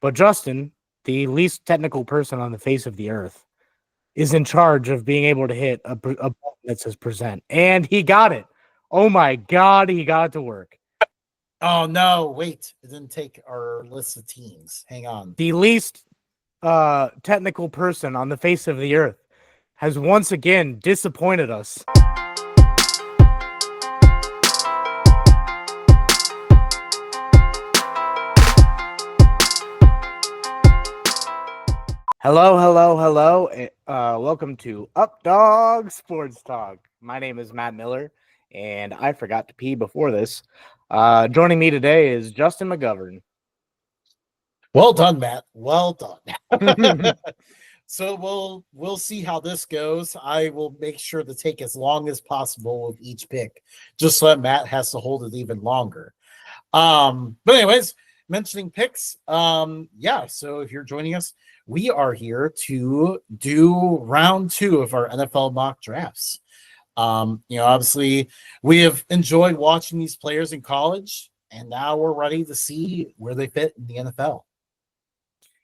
But Justin, the least technical person on the face of the earth, is in charge of being able to hit a button that says present. And he got it. Oh my God, he got it to work. Oh, no. Wait. It didn't take our list of teams. Hang on. The least technical person on the face of the earth has once again disappointed us. Hello. Welcome to Updog Sports Talk. My name is Matt Miller, and I forgot to pee before this. Joining me today is Justin McGovern. Well done, Matt. Well done. So we'll see how this goes. I will make sure to take as long as possible with each pick, just so that Matt has to hold it even longer. But anyways, mentioning picks, yeah. So if you're joining us, we are here to do round 2 of our NFL mock drafts. Obviously, we have enjoyed watching these players in college, and now we're ready to see where they fit in the NFL.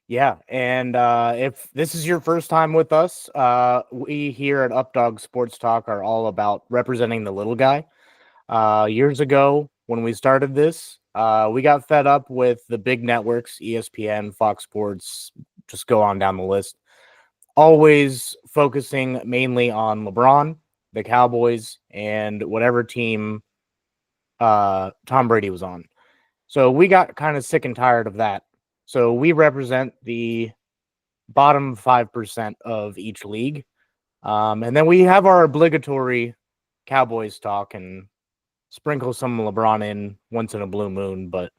Yeah, and if this is your first time with us, we here at Updog Sports Talk are all about representing the little guy. Years ago, when we started this, we got fed up with the big networks, ESPN, Fox Sports, just go on down the list, always focusing mainly on LeBron, the Cowboys, and whatever team Tom Brady was on. So we got kind of sick and tired of that. So we represent the bottom 5% of each league. And then we have our obligatory Cowboys talk and sprinkle some LeBron in once in a blue moon. But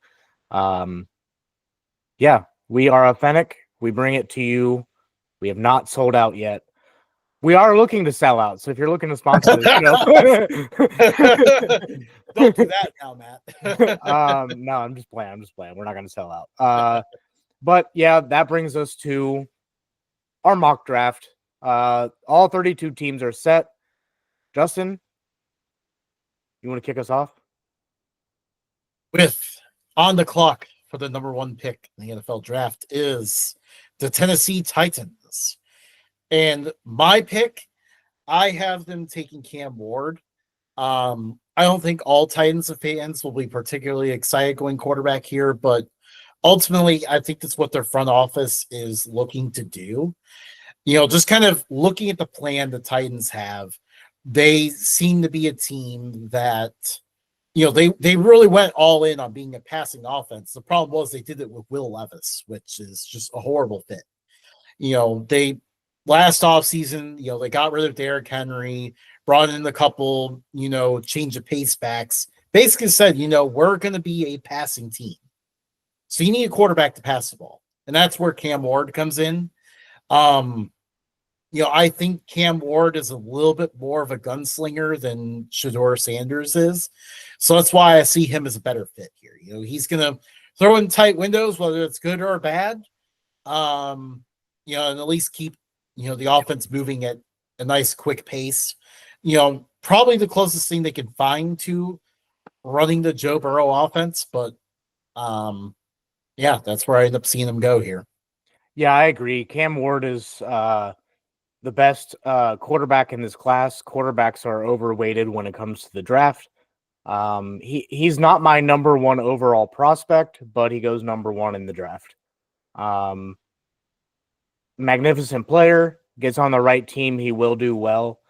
yeah, we are authentic. We bring it to you. We have not sold out yet. We are looking to sell out. So if you're looking to sponsor this show, don't do that now, Matt. No, I'm just playing. We're not going to sell out. But yeah, that brings us to our mock draft. All 32 teams are set. Justin, you want to kick us off? With on the clock for the number 1 pick in the NFL draft is the Tennessee Titans. And my pick, I have them taking Cam Ward. I don't think all Titans fans will be particularly excited going quarterback here, but ultimately, I think that's what their front office is looking to do. Just kind of looking at the plan the Titans have, they seem to be a team that, they really went all in on being a passing offense. The problem was they did it with Will Levis, which is just a horrible fit. They last offseason, they got rid of Derrick Henry, brought in a couple, change of pace backs, basically said, we're going to be a passing team. So you need a quarterback to pass the ball. And that's where Cam Ward comes in. I think Cam Ward is a little bit more of a gunslinger than Shedeur Sanders is. So that's why I see him as a better fit here. He's going to throw in tight windows, whether it's good or bad. And at least keep, the offense moving at a nice quick pace. Probably the closest thing they can find to running the Joe Burrow offense, but yeah, that's where I end up seeing him go here. Yeah, I agree. Cam Ward is the best quarterback in this class. Quarterbacks are overweighted when it comes to the draft. He's not my number 1 overall prospect, but he goes number 1 in the draft. Magnificent player, gets on the right team, he will do well.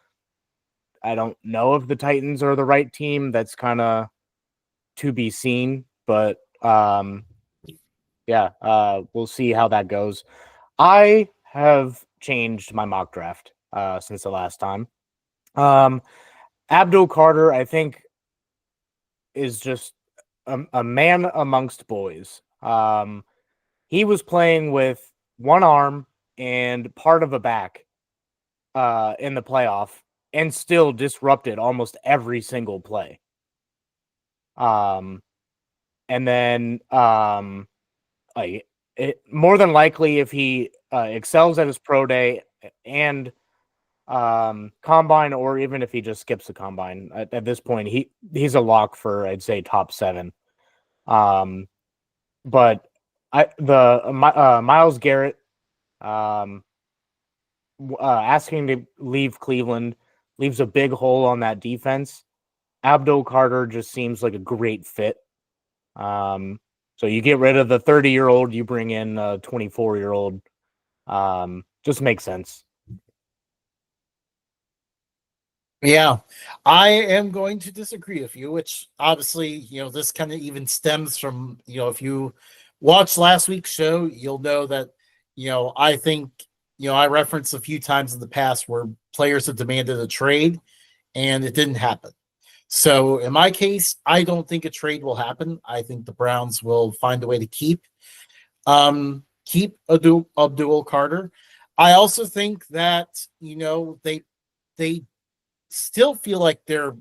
I don't know if the Titans are the right team. That's kind of to be seen, but yeah, we'll see how that goes. I have changed my mock draft since the last time. Abdul Carter, I think, is just a man amongst boys. He was playing with one arm and part of a back in the playoff and still disrupted almost every single play. And then more than likely, if he excels at his pro day and combine, or even if he just skips the combine, at this point, he's a lock for, I'd say, top 7. But Miles Garrett um, asking to leave Cleveland leaves a big hole on that defense. Abdul Carter just seems like a great fit. So you get rid of the 30-year-old, you bring in a 24-year-old. Just makes sense. Yeah, I am going to disagree with you, which obviously, this kind of even stems from, if you watch last week's show, you'll know that, I think, I referenced a few times in the past where players have demanded a trade and it didn't happen. So in my case, I don't think a trade will happen. I think the Browns will find a way to keep Abdul Carter. I also think that, they still feel like they're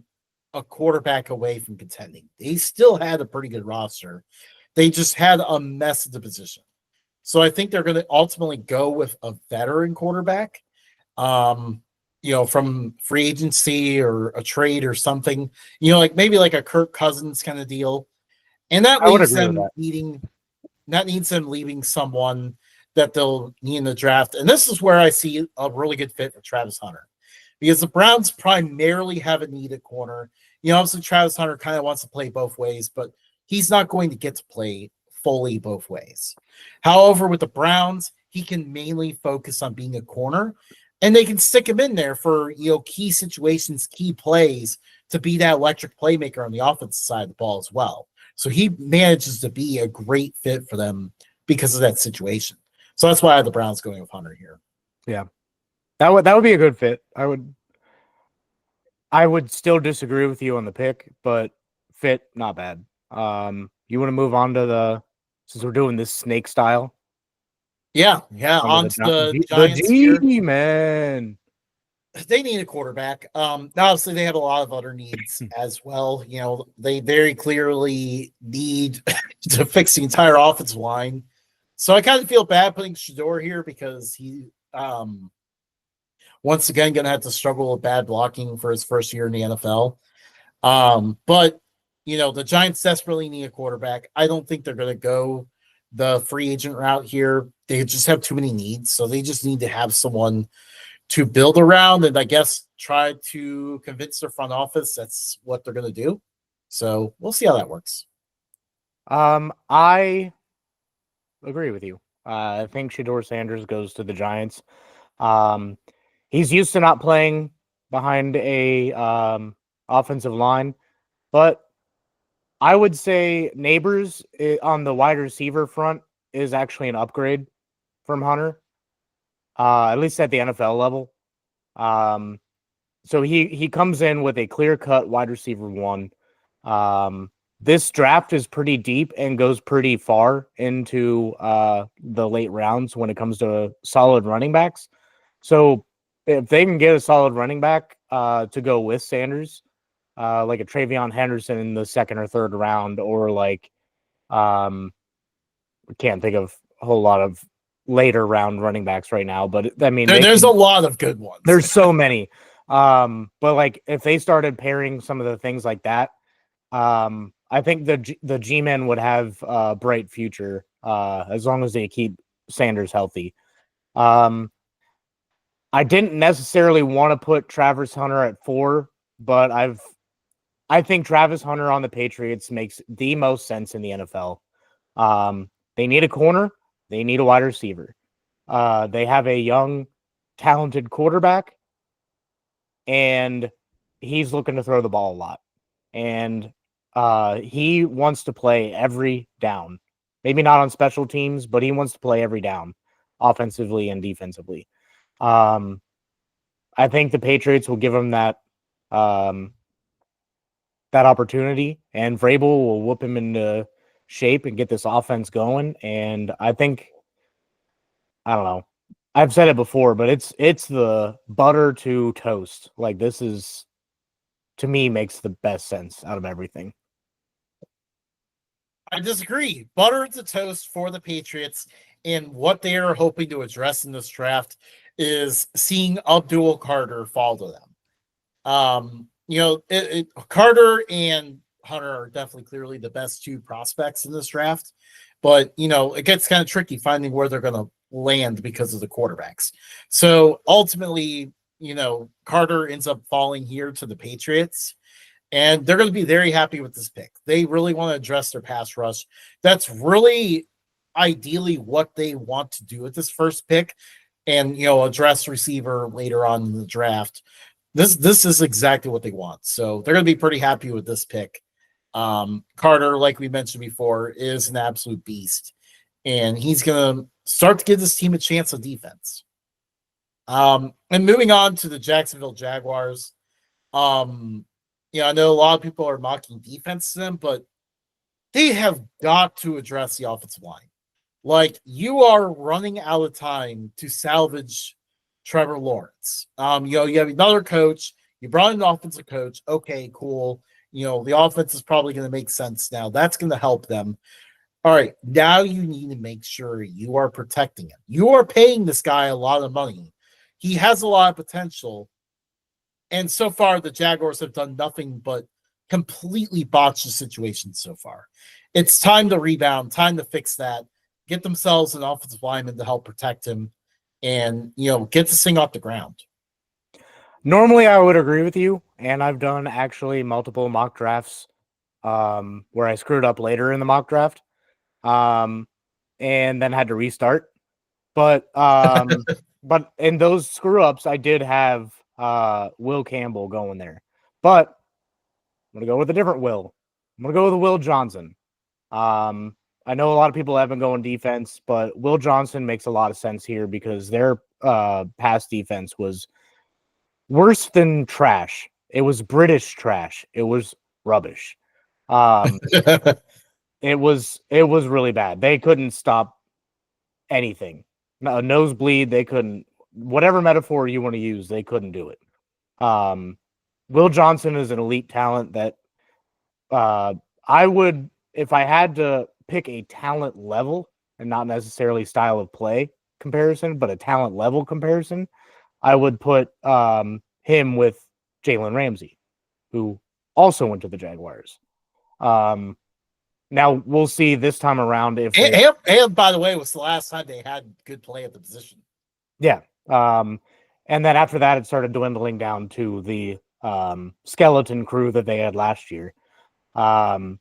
a quarterback away from contending. They still had a pretty good roster. They just had a mess at the position. So I think they're going to ultimately go with a veteran quarterback, from free agency or a trade or something, like maybe like a Kirk Cousins kind of deal. And that I would leaves agree with them that. leaving someone that they'll need in the draft. And this is where I see a really good fit for Travis Hunter because the Browns primarily have a need at corner. Obviously Travis Hunter kind of wants to play both ways, but he's not going to get to play fully both ways. However, with the Browns, he can mainly focus on being a corner, and they can stick him in there for key situations, key plays to be that electric playmaker on the offensive side of the ball as well. So he manages to be a great fit for them because of that situation. So that's why I have the Browns going with Hunter here. Yeah, that would be a good fit. I would still disagree with you on the pick, but fit not bad. You want to move on to since we're doing this snake style Yeah. onto On to the the Giants here. G man. They need a quarterback. Obviously, they have a lot of other needs as well. They very clearly need to fix the entire offensive line. So I kind of feel bad putting Shador here because he, once again, going to have to struggle with bad blocking for his first year in the NFL. But the Giants desperately need a quarterback. I don't think they're going to go the free agent route here. They just have too many needs, so they just need to have someone to build around, and I guess try to convince their front office that's what they're going to do. So we'll see how that works. I agree with you. I think Shador Sanders goes to the Giants. Um, he's used to not playing behind a offensive line, but I would say Neighbors on the wide receiver front is actually an upgrade from Hunter, at least at the NFL level. Um, so he comes in with a clear cut wide receiver one. This draft is pretty deep and goes pretty far into the late rounds when it comes to solid running backs. So if they can get a solid running back to go with Sanders, like a Travion Henderson in the second or third round, or like can't think of a whole lot of later round running backs right now, but I mean There's a lot of good ones. there's so many. But like if they started pairing some of the things like that, I think the G-men would have a bright future as long as they keep Sanders healthy. Um, I didn't necessarily want to put Travis Hunter at 4, but I think Travis Hunter on the Patriots makes the most sense in the NFL. They need a corner, they need a wide receiver. They have a young, talented quarterback, and he's looking to throw the ball a lot. And he wants to play every down. Maybe not on special teams, but he wants to play every down, offensively and defensively. Um, I think the Patriots will give him um, that opportunity, and Vrabel will whoop him into shape and get this offense going. And I think, I don't know, I've said it before, but it's the butter to toast. Like this is, to me, makes the best sense out of everything. I disagree. Butter the toast for the Patriots, and what they are hoping to address in this draft is seeing Abdul Carter fall to them. Carter and Hunter are definitely clearly the best two prospects in this draft. but it gets kind of tricky finding where they're going to land because of the quarterbacks. So ultimately, Carter ends up falling here to the Patriots, and they're going to be very happy with this pick. They really want to address their pass rush. That's really ideally what they want to do with this first pick, and address receiver later on in the draft. This is exactly what they want. So they're going to be pretty happy with this pick. Carter, like we mentioned before, is an absolute beast, and he's going to start to give this team a chance of defense. And moving on to the Jacksonville Jaguars. I know a lot of people are mocking defense to them, but they have got to address the offensive line. Like, you are running out of time to salvage Trevor Lawrence. You have another coach. You brought in an offensive coach. Okay, cool. The offense is probably going to make sense now. That's going to help them. All right, now you need to make sure you are protecting him. You are paying this guy a lot of money. He has a lot of potential. And so far, the Jaguars have done nothing but completely botch the situation so far. It's time to rebound, time to fix that, get themselves an offensive lineman to help protect him, and get this thing off the ground. Normally, I would agree with you, and I've done actually multiple mock drafts where I screwed up later in the mock draft, and then had to restart. But but in those screw ups, I did have Will Campbell going there. But I'm gonna go with a different Will. I'm gonna go with Will Johnson. I know a lot of people have been going defense, but Will Johnson makes a lot of sense here because their pass defense was worse than trash. It was British trash. It was rubbish. It was really bad. They couldn't stop anything. A nosebleed, they couldn't. Whatever metaphor you want to use, they couldn't do it. Will Johnson is an elite talent that I would, if I had to pick a talent level and not necessarily style of play comparison, but a talent level comparison, I would put him with Jalen Ramsey, who also went to the Jaguars. Now we'll see this time around if they. And by the way, it was the last time they had good play at the position. Yeah. And then after that, it started dwindling down to the skeleton crew that they had last year. But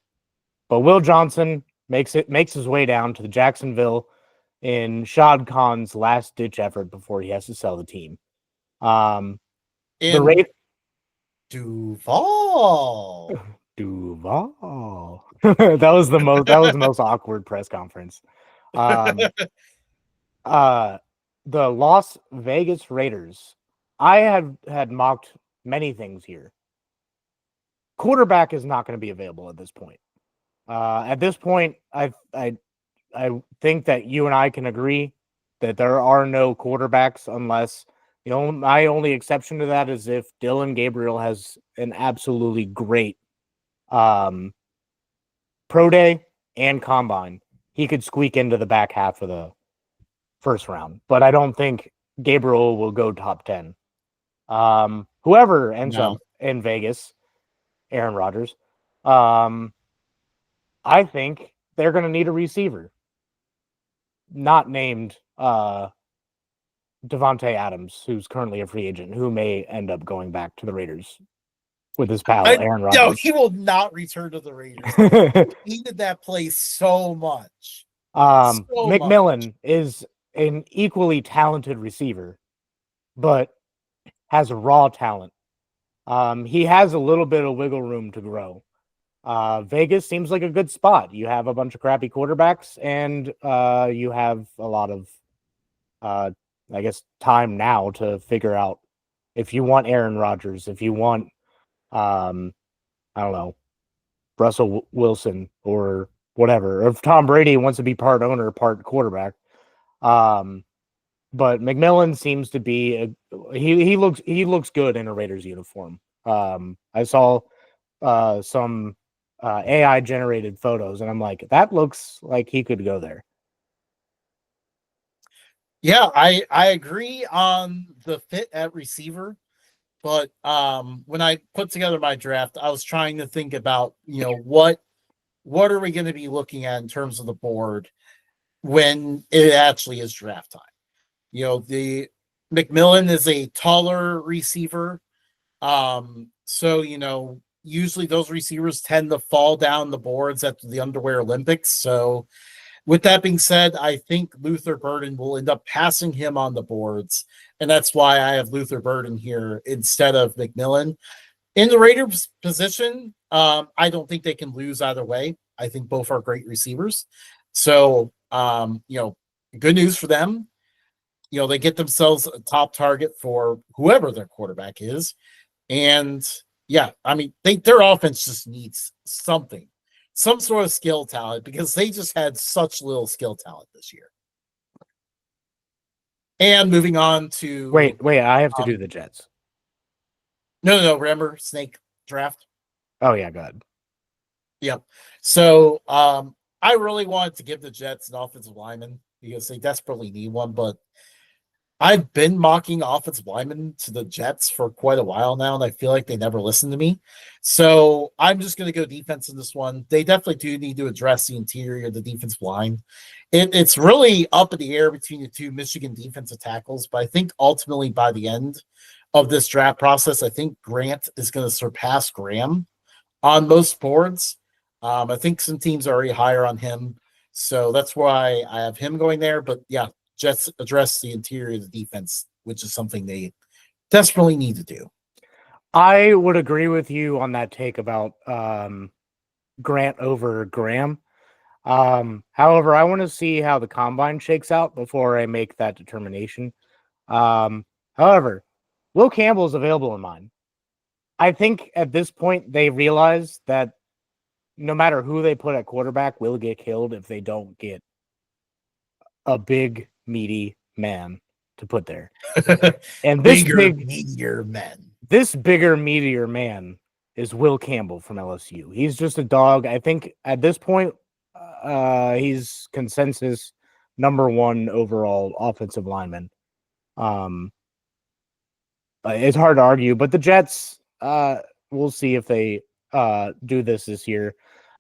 Will Johnson makes his way down to the Jacksonville in Shad Khan's last ditch effort before he has to sell the team. The rate Duval. that was the most awkward press conference. The Las Vegas Raiders. I had mocked many things here. Quarterback is not going to be available at this point. At this point, I think that you and I can agree that there are no quarterbacks unless my only exception to that is if Dylan Gabriel has an absolutely great pro day and combine. He could squeak into the back half of the first round, but I don't think Gabriel will go top 10. Whoever ends up in Vegas, Aaron Rodgers, I think they're going to need a receiver. Not named Devontae Adams, who's currently a free agent, who may end up going back to the Raiders with his pal Aaron Rodgers. No, he will not return to the Raiders. He needed that place so much. McMillan is an equally talented receiver, but has raw talent. He has a little bit of wiggle room to grow. Vegas seems like a good spot. You have a bunch of crappy quarterbacks, and you have a lot of, I guess, time now to figure out if you want Aaron Rodgers, if you want, I don't know, Russell Wilson or whatever, or if Tom Brady wants to be part owner, part quarterback. But McMillan seems to be he looks good in a Raiders uniform. I saw some AI generated photos, and I'm like, that looks like he could go there. Yeah, I agree on the fit at receiver, but when I put together my draft, I was trying to think about what what are we going to be looking at in terms of the board when it actually is draft time? The McMillan is a taller receiver. So, usually those receivers tend to fall down the boards at the Underwear Olympics. So, with that being said, I think Luther Burden will end up passing him on the boards. And that's why I have Luther Burden here instead of McMillan. In the Raiders position, I don't think they can lose either way. I think both are great receivers. So, good news for them. They get themselves a top target for whoever their quarterback is. And yeah, I mean, their offense just needs something, some sort of skill talent, because they just had such little skill talent this year. And moving on to Wait, I have to do the Jets. No, remember Snake draft? Oh yeah, go ahead. Yep. So I really wanted to give the Jets an offensive lineman because they desperately need one, but I've been mocking offensive linemen to the Jets for quite a while now, and I feel like they never listen to me. So I'm just going to go defense in this one. They definitely do need to address the interior of the defensive line. It's really up in the air between the two Michigan defensive tackles, but I think ultimately by the end of this draft process, I think Grant is going to surpass Graham on most boards. I think some teams are already higher on him. So that's why I have him going there. But yeah, Jets address the interior of the defense, which is something they desperately need to do. I would agree with you on that take about Grant over Graham. However, I want to see how the combine shakes out before I make that determination. However, Will Campbell is available in mine. I think at this point they realize that no matter who they put at quarterback will get killed if they don't get a big, meaty man to put there. And this meatier men. This bigger, meatier man is Will Campbell from LSU. He's just a dog. I think at this point, he's consensus number one overall offensive lineman. It's hard to argue, but the Jets, we'll see if they do this year.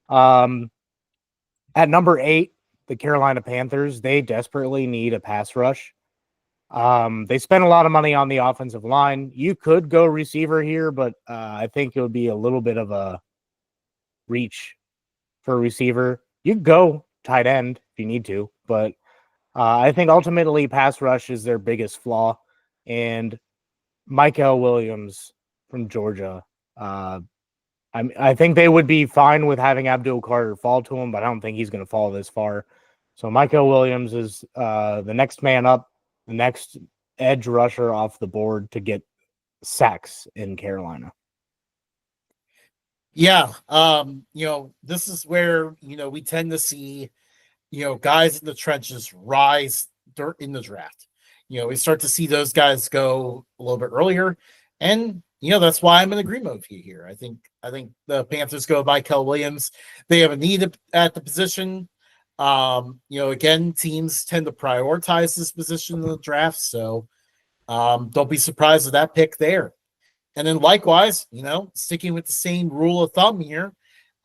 At number 8, the Carolina Panthers, they desperately need a pass rush. They spent a lot of money on the offensive line. You could go receiver here, but I think it would be a little bit of a reach for a receiver. You could go tight end if you need to, but I think ultimately pass rush is their biggest flaw. And Michael Williams from Georgia, I think they would be fine with having Abdul Carter fall to him, but I don't think he's going to fall this far. So Michael Williams is the next man up, the next edge rusher off the board to get sacks in Carolina. Yeah. This is where, we tend to see, guys in the trenches rise in the draft. We start to see those guys go a little bit earlier. And, that's why I'm in agreement with you here. I think the Panthers go by Kel Williams. They have a need at the position. Again, teams tend to prioritize this position in the draft. So don't be surprised with that pick there. And then likewise, sticking with the same rule of thumb here,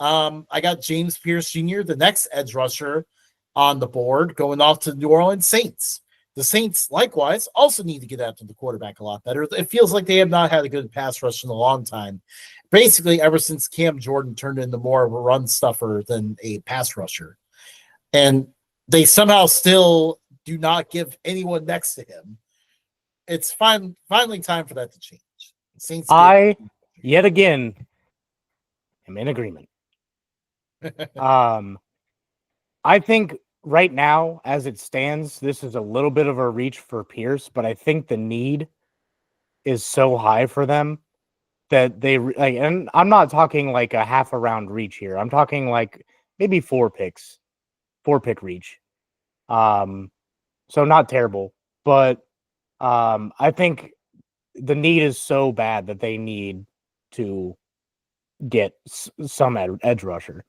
I got James Pierce Jr., the next edge rusher on the board, going off to the New Orleans Saints. The Saints, likewise, also need to get after the quarterback a lot better. It feels like they have not had a good pass rush in a long time. Basically, ever since Cam Jordan turned into more of a run stuffer than a pass rusher. And they somehow still do not give anyone next to him. It's finally time for that to change. Saints yet again, am in agreement. I think right now, as it stands, this is a little bit of a reach for Pierce, but I think the need is so high for them that they like. And I'm not talking like a half a round reach here. I'm talking like maybe 4 pick reach. So not terrible, but I think the need is so bad that they need to get some edge rusher.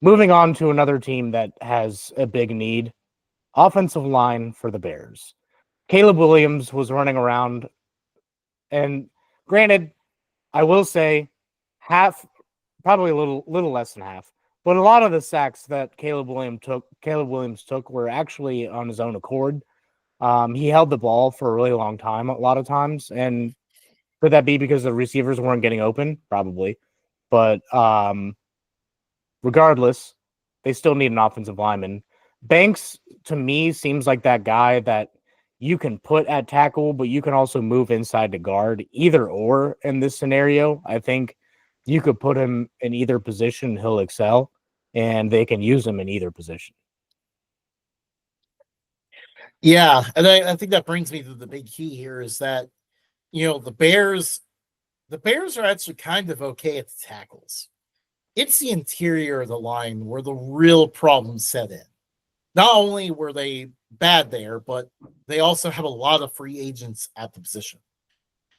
Moving on to another team that has a big need, offensive line for the Bears. Caleb Williams was running around, and granted, I will say half probably a little less than half. But a lot of the sacks that Caleb Williams took were actually on his own accord. He held the ball for a really long time, a lot of times, and could that be because the receivers weren't getting open? Probably, but regardless, they still need an offensive lineman. Banks, to me, seems like that guy that you can put at tackle, but you can also move inside to guard, either or in this scenario. I think you could put him in either position, he'll excel, and they can use him in either position. Yeah, and I think that brings me to the big key here is that the Bears are actually kind of okay at the tackles. It's the interior of the line where the real problems set in. Not only were they bad there, but they also have a lot of free agents at the position.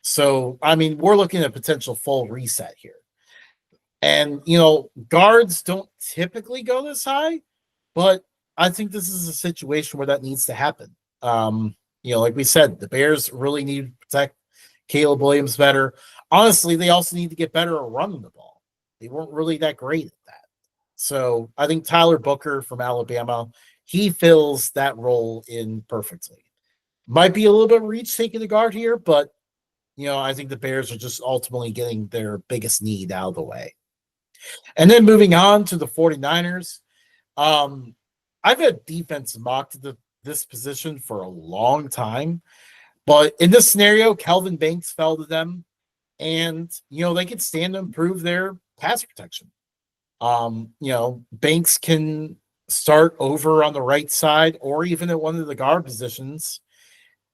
So, I mean, we're looking at a potential full reset here. And, guards don't typically go this high, but I think this is a situation where that needs to happen. Like we said, the Bears really need to protect Caleb Williams better. Honestly, they also need to get better at running the ball. They weren't really that great at that. So I think Tyler Booker from Alabama, he fills that role in perfectly. Might be a little bit reach taking the guard here, but I think the Bears are just ultimately getting their biggest need out of the way. And then moving on to the 49ers. I've had defense mocked this position for a long time, but in this scenario, Kelvin Banks fell to them, and they could stand to improve their pass protection. Banks can start over on the right side or even at one of the guard positions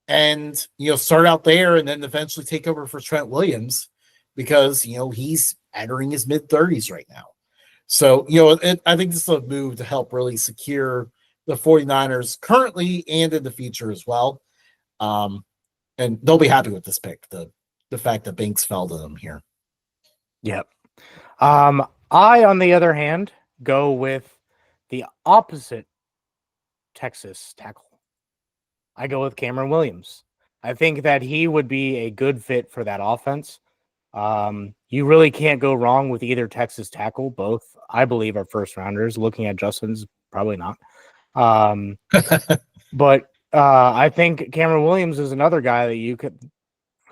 and start out there and then eventually take over for Trent Williams because he's entering his mid-30s right now. So I think this is a move to help really secure the 49ers currently and in the future as well. And they'll be happy with this pick, the fact that Banks fell to them here. Yep. I, on the other hand, go with the opposite Texas tackle. I go with Cameron Williams. I think that he would be a good fit for that offense. You really can't go wrong with either Texas tackle. Both, I believe, are first rounders. Looking at Justin's, probably not. But I think Cameron Williams is another guy that you could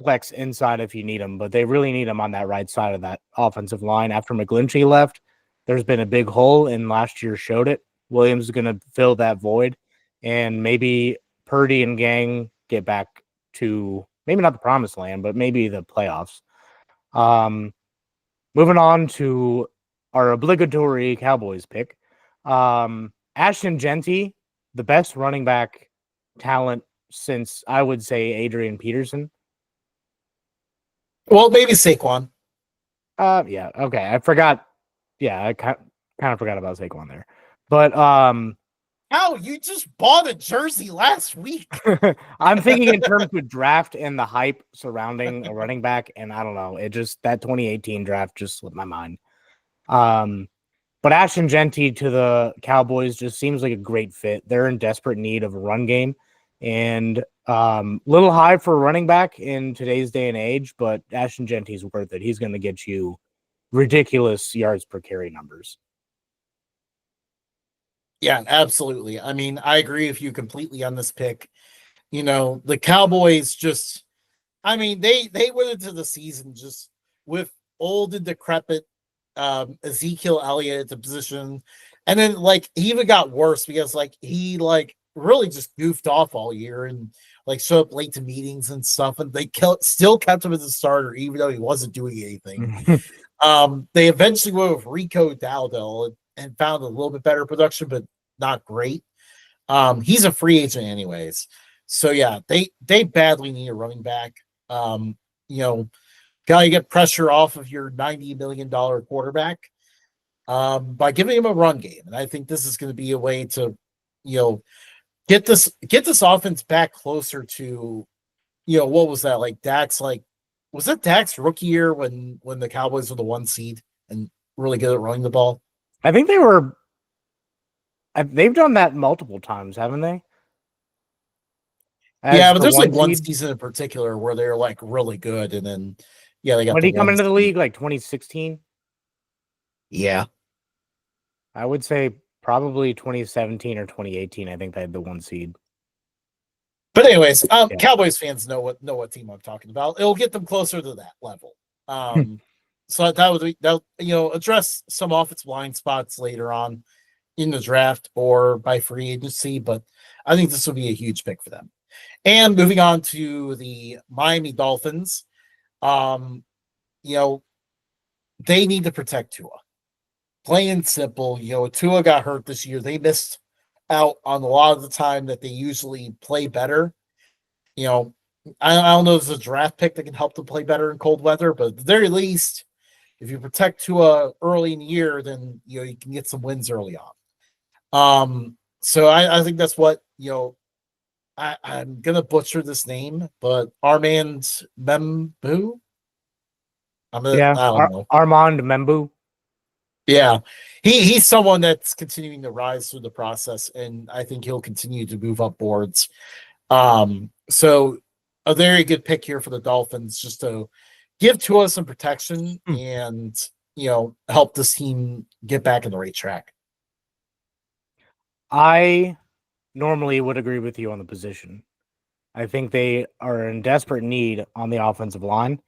flex inside if you need him, but they really need him on that right side of that offensive line. After McGlinchey left, there's been a big hole, and last year showed it. Williams is going to fill that void, and maybe Purdy and gang get back to maybe not the promised land, but maybe the playoffs. Moving on to our obligatory Cowboys pick. Ashton Genty, the best running back talent since I would say Adrian Peterson. Well, maybe Saquon. Yeah, okay. I forgot. Yeah, I kind of forgot about Saquon there. But How you just bought a jersey last week? I'm thinking in terms of draft and the hype surrounding a running back, and I don't know. It just that 2018 draft just slipped my mind. But Ashton Genty to the Cowboys just seems like a great fit. They're in desperate need of a run game, and little high for a running back in today's day and age. But Ashton Genty's worth it. He's going to get you ridiculous yards per carry numbers. Yeah, absolutely. I mean, I agree with you completely on this pick. The Cowboys just, I mean, they went into the season just with old and decrepit Ezekiel Elliott at the position, and then he even got worse because he really just goofed off all year and showed up late to meetings and stuff, and they still kept him as a starter even though he wasn't doing anything. They eventually went with Rico Dowdell and found a little bit better production, but not great. He's a free agent anyways. So yeah, they badly need a running back. Gotta get pressure off of your $90 million quarterback by giving him a run game. And I think this is going to be a way to, get this offense back closer to, what was that? Was that Dak's rookie year when the Cowboys were the 1 seed and really good at running the ball? I think they've done that multiple times, haven't they? Yeah, but there's one season in particular where they're really good, and then they got. When did he come into the league? 2016. Yeah. I would say probably 2017 or 2018. I think they had the 1 seed. But anyways, Yeah. Cowboys fans know what team I'm talking about. It'll get them closer to that level. So that would be that address some offensive line spots later on in the draft or by free agency. But I think this will be a huge pick for them. And moving on to the Miami Dolphins, um, you know they need to protect Tua. Plain and simple. Tua got hurt this year. They missed out on a lot of the time that they usually play better. you know, I don't know if there's a draft pick that can help them play better in cold weather, but at the very least, if you protect Tua early in the year, then you can get some wins early on. So I think that's what I'm gonna butcher this name, but Armand Membu. Yeah. I don't know. Armand Membu. Yeah, he's someone that's continuing to rise through the process, and I think he'll continue to move up boards. So a very good pick here for the Dolphins, just to give to us some protection Hmm. and help this team get back in the right track. I normally would agree with you on the position. I think they are in desperate need on the offensive line,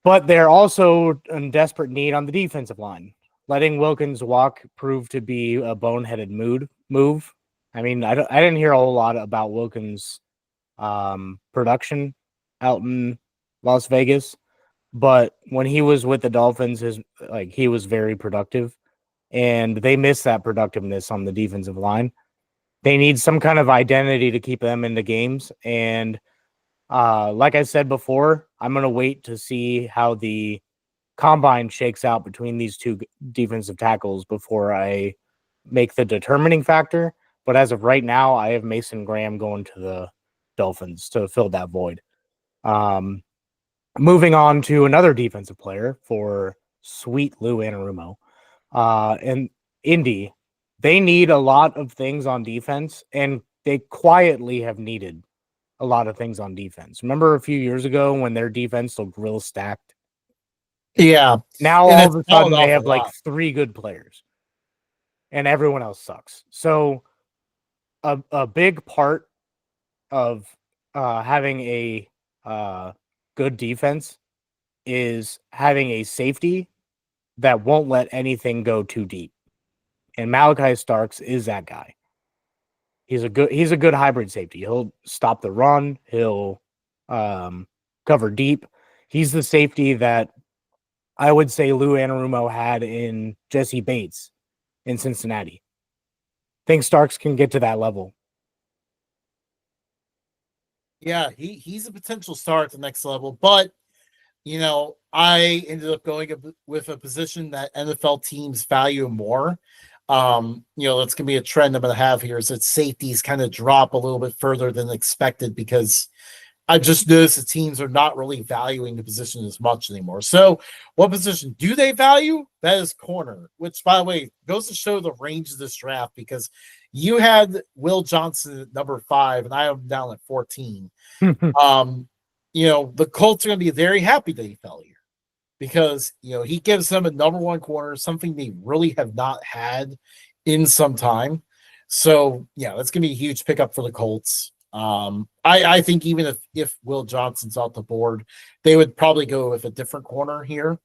but they're also in desperate need on the defensive line. Letting Wilkins walk proved to be a boneheaded move. I mean, I didn't hear a whole lot about Wilkins' production out in Las Vegas, but when he was with the Dolphins, he was very productive, and they missed that productiveness on the defensive line. They need some kind of identity to keep them into games, and like I said before, I'm gonna wait to see how the combine shakes out between these two defensive tackles before I make the determining factor. But as of right now, I have Mason Graham going to the Dolphins to fill that void. Um, Moving on to another defensive player for sweet Lou Anarumo. And Indy, they need a lot of things on defense, and they quietly have needed a lot of things on defense. Remember a few years ago when their defense looked real stacked? Yeah, Now and all it's of a fallen sudden they off a have like lot. 3 good players and everyone else sucks. So a big part of having a good defense is having a safety that won't let anything go too deep. And Malachi Starks is that guy. He's a good hybrid safety. He'll stop the run, he'll cover deep. He's the safety that I would say Lou Anarumo had in Jesse Bates in Cincinnati. Think Starks can get to that level. Yeah, he's a potential star at the next level, but I ended up going with a position that NFL teams value more. That's gonna be a trend I'm gonna have here is that safeties kind of drop a little bit further than expected because I just noticed the teams are not really valuing the position as much anymore. So, what position do they value? That is corner, which, by the way, goes to show the range of this draft because you had Will Johnson at number 5, and I am down at 14. Um, the Colts are going to be very happy that he fell here because he gives them a number 1 corner, something they really have not had in some time. So yeah, that's gonna be a huge pickup for the Colts. I think even if Will Johnson's off the board, they would probably go with a different corner here.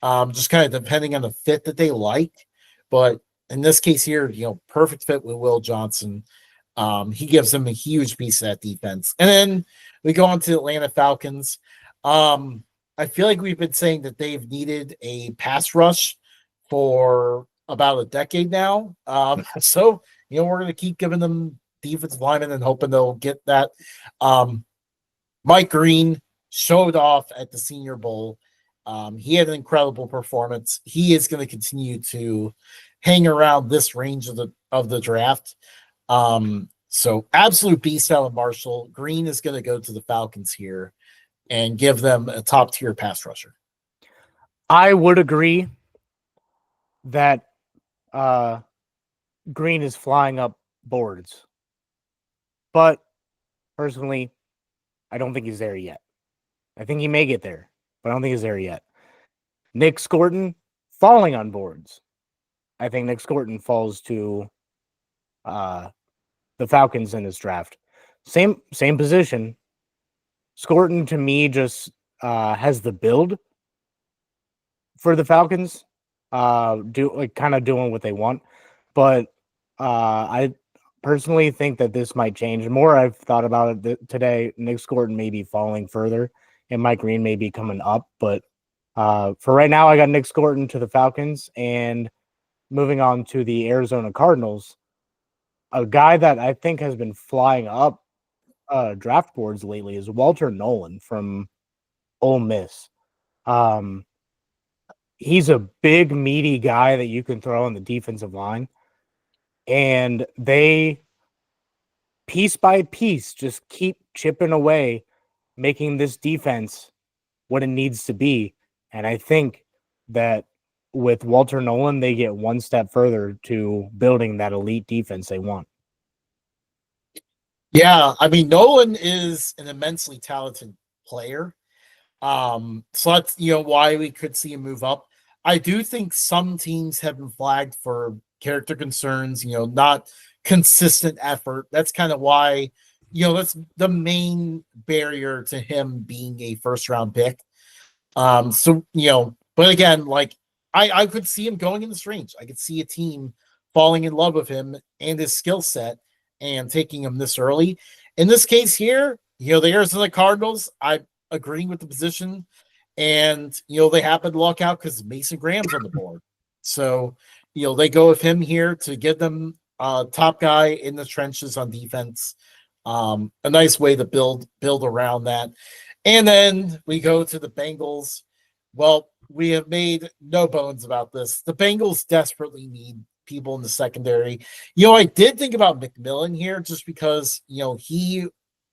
Just kind of depending on the fit that they like. But in this case here, perfect fit with Will Johnson. He gives them a huge piece of that defense. And then we go on to the Atlanta Falcons. I feel like we've been saying that they've needed a pass rush for about a decade now. So we're going to keep giving them defensive linemen and hoping they'll get that. Mike Green showed off at the Senior Bowl. He had an incredible performance. He is going to continue to hang around this range of the draft. So absolute beast out of Marshall. Green is going to go to the Falcons here and give them a top tier pass rusher. I would agree that Green is flying up boards, but personally, I don't think he's there yet. I think he may get there, but I don't think he's there yet. Nick Scorton, falling on boards, I think Nick Scorton falls to the Falcons in this draft. Same position. Scorton to me just has the build for the Falcons, kind of doing what they want. But I personally think that this might change. The more I've thought about it today, Nick Scorton may be falling further, and Mike Green may be coming up. But for right now, I got Nick Scorton to the Falcons, and moving on to the Arizona Cardinals. A guy that I think has been flying up draft boards lately is Walter Nolan from Ole Miss. Um, he's a big, meaty guy that you can throw on the defensive line. And they, piece by piece, just keep chipping away, making this defense what it needs to be. And I think that with Walter Nolan, they get one step further to building that elite defense they want. Yeah, I mean, Nolan is an immensely talented player. So that's why we could see him move up. I do think some teams have been flagged for character concerns, not consistent effort. That's kind of why, that's the main barrier to him being a first round pick. So but again, like I could see him going in this range. I could see a team falling in love with him and his skill set and taking him this early. In this case here, the Arizona Cardinals, I'm agreeing with the position, and they happen to luck out because Mason Graham's on the board. So they go with him here to get them top guy in the trenches on defense. A nice way to build around that. And then we go to the Bengals. Well, we have made no bones about this. The Bengals desperately need people in the secondary. I did think about McMillan here just because, he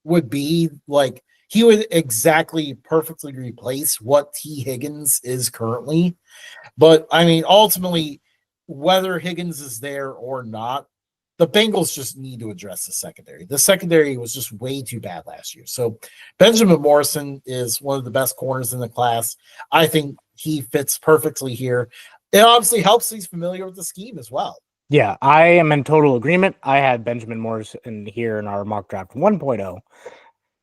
would be like, he would exactly perfectly replace what T. Higgins is currently. But I mean, ultimately, whether Higgins is there or not, the Bengals just need to address the secondary. The secondary was just way too bad last year. So Benjamin Morrison is one of the best corners in the class. I think he fits perfectly here. It obviously helps he's familiar with the scheme as well. Yeah, I am in total agreement. I had Benjamin Morrison here in our mock draft 1.0.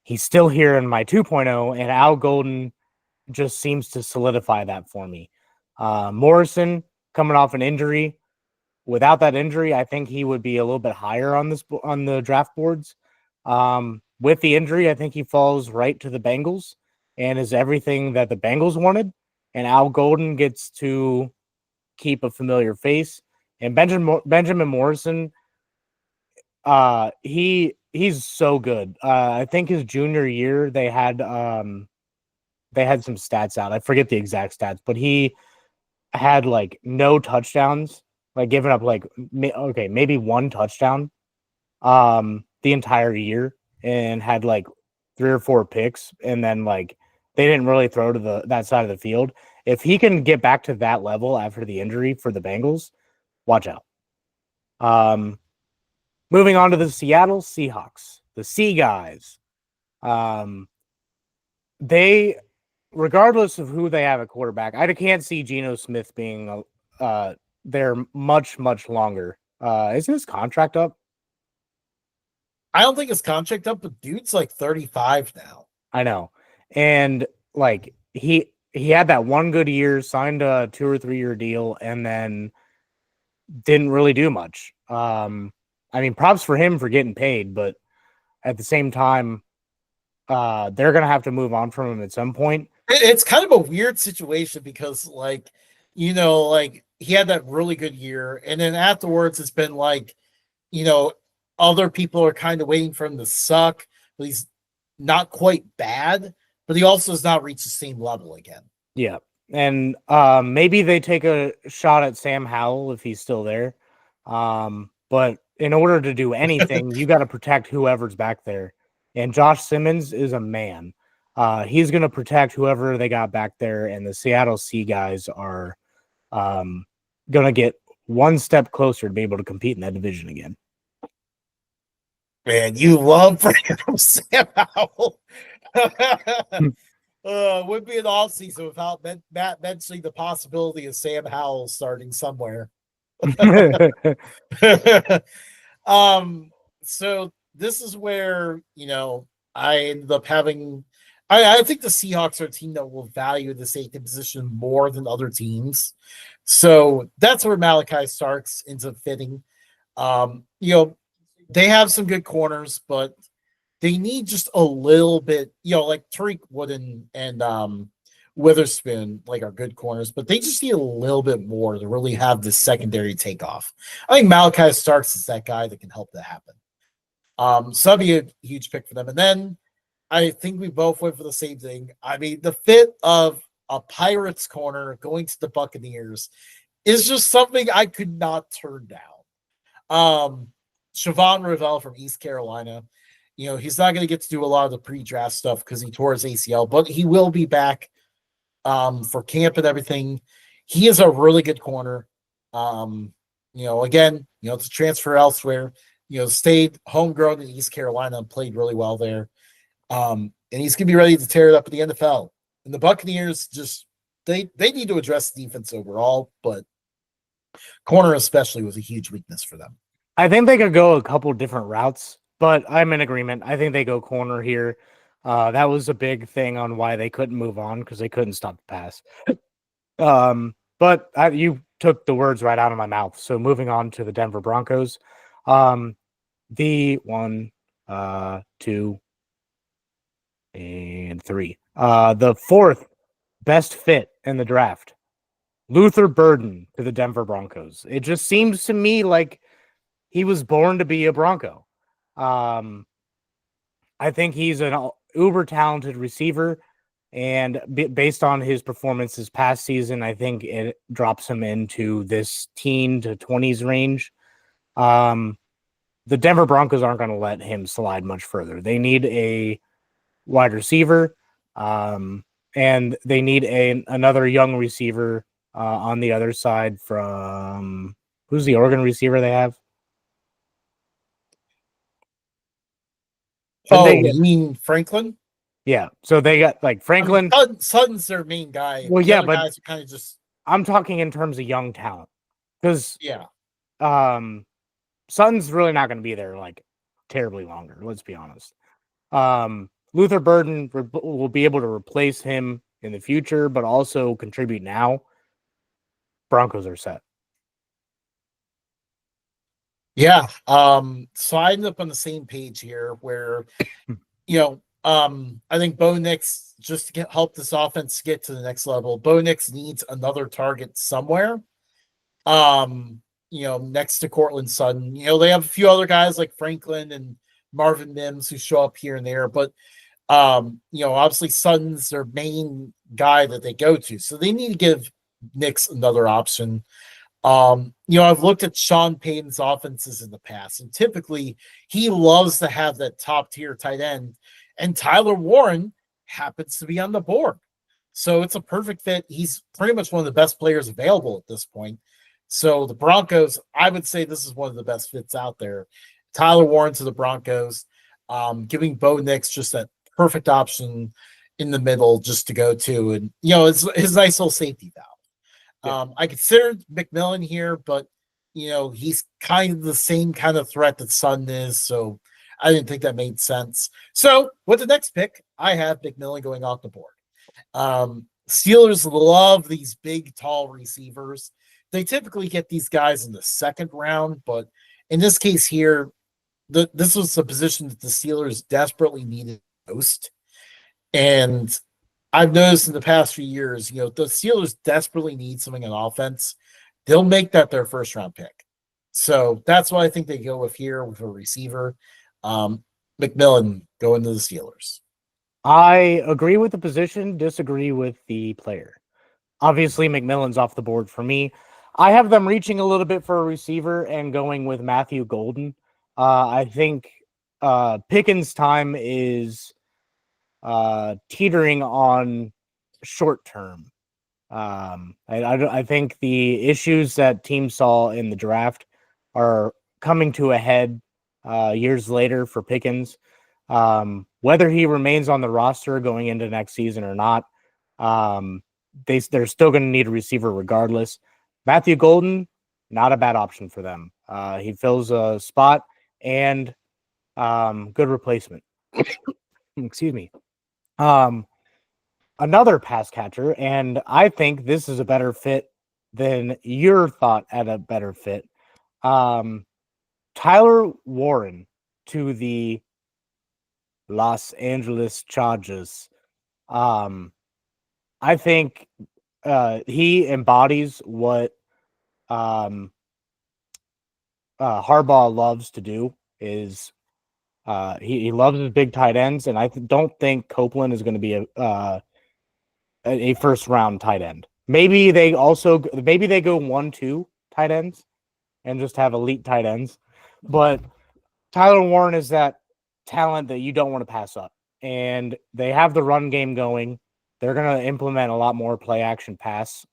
He's still here in my 2.0, and Al Golden just seems to solidify that for me. Morrison coming off an injury. Without that injury, I think he would be a little bit higher on the draft boards. With the injury, I think he falls right to the Bengals and is everything that the Bengals wanted. And Al Golden gets to keep a familiar face. And Benjamin Morrison, he's so good. I think his junior year they had some stats out. I forget the exact stats, but he had like no touchdowns, like giving up like maybe one touchdown the entire year, and had like 3 or 4 picks, and then like they didn't really throw to that side of the field. If he can get back to that level after the injury for the Bengals, watch out. Moving on to the Seattle Seahawks, the Sea Guys. They, regardless of who they have at quarterback, I can't see Geno Smith being there much longer. Isn't his contract up? I don't think his contract up, but dude's like 35 now. I know, and like he had that one good year, signed a 2 or 3 year deal, and then didn't really do much. I mean, props for him for getting paid, but at the same time, they're gonna have to move on from him at some point. It's kind of a weird situation because, like, like he had that really good year, and then afterwards, it's been like, other people are kind of waiting for him to suck, but he's not quite bad, but he also has not reached the same level again. Yeah. And maybe they take a shot at Sam Howell if he's still there. But in order to do anything, you got to protect whoever's back there. And Josh Simmons is a man. He's going to protect whoever they got back there, and the Seattle Sea Guys are going to get one step closer to be able to compete in that division again. Man, you love Sam Howell. Would be an off season without Matt mentioning the possibility of Sam Howell starting somewhere. um, so this is where I ended up having. I think the Seahawks are a team that will value the safety position more than other teams. So that's where Malachi Starks ends up fitting. They have some good corners, but they need just a little bit, like Tariq Wooden and Witherspoon, like are good corners, but they just need a little bit more to really have the secondary takeoff. I think Malachi Starks is that guy that can help that happen. So that'd be a huge pick for them. And then I think we both went for the same thing. I mean, the fit of a Pirates corner going to the Buccaneers is just something I could not turn down. Siobhan Rivell from East Carolina. He's not going to get to do a lot of the pre-draft stuff because he tore his ACL, but he will be back for camp and everything. He is a really good corner. Again, to transfer elsewhere, stayed homegrown in East Carolina and played really well there. And he's going to be ready to tear it up in the NFL. And the Buccaneers they need to address the defense overall, but corner especially was a huge weakness for them. I think they could go a couple different routes, but I'm in agreement. I think they go corner here. That was a big thing on why they couldn't move on because they couldn't stop the pass. But you took the words right out of my mouth. So moving on to the Denver Broncos, the 1, 2, and 3. The fourth best fit in the draft, Luther Burden to the Denver Broncos. It just seems to me like he was born to be a Bronco. I think he's an uber talented receiver, and based on his performance this past season, I think it drops him into this teen to 20s range. The Denver Broncos aren't going to let him slide much further. They need a wide receiver, and they need another young receiver on the other side from who's the Oregon receiver they have? You mean Franklin? Yeah. So they got like Franklin. Sutton's their main guy. Well, the yeah, other but guys are kind of just. I'm talking in terms of young talent because Yeah. Sutton's really not going to be there like terribly longer. Let's be honest. Luther Burden will be able to replace him in the future, but also contribute now. Broncos are set. Yeah. So I ended up on the same page here where, I think Bo Nix, just to help this offense get to the next level, Bo Nix needs another target somewhere. Next to Cortland Sutton. They have a few other guys like Franklin and Marvin Mims who show up here and there, but obviously Sutton's their main guy that they go to. So they need to give Nix another option. I've looked at Sean Payton's offenses in the past, and typically he loves to have that top tier tight end, and Tyler Warren happens to be on the board. So it's a perfect fit. He's pretty much one of the best players available at this point. So the Broncos, I would say this is one of the best fits out there. Tyler Warren to the Broncos, giving Bo Nix just that perfect option in the middle just to go to. And, it's his nice little safety valve. I considered McMillan here, but he's kind of the same kind of threat that Sutton is, so I didn't think that made sense. So with the next pick, I have McMillan going off the board. Steelers love these big, tall receivers. They typically get these guys in the second round, but in this case here, this was the position that the Steelers desperately needed most. And I've noticed in the past few years, the Steelers desperately need something on offense. They'll make that their first round pick. So that's why I think they go with here with a receiver. McMillan going to the Steelers. I agree with the position, disagree with the player. Obviously, McMillan's off the board for me. I have them reaching a little bit for a receiver and going with Matthew Golden. I think Pickens' time is teetering on short term. I think the issues that teams saw in the draft are coming to a head years later for Pickens. Whether he remains on the roster going into next season or not, they're still going to need a receiver regardless. Matthew Golden, not a bad option for them. He fills a spot and good replacement. Excuse me. Um, Another pass catcher, and I think this is a better fit than your thought at a better fit. Um, Tyler Warren to the Los Angeles Chargers. Um, I think he embodies what um, Harbaugh loves to do. Is he loves his big tight ends, and don't think Copeland is going to be a first round tight end. Maybe they go 1-2 tight ends and just have elite tight ends, but Tyler Warren is that talent that you don't want to pass up. And they have the run game going. They're going to implement a lot more play action pass.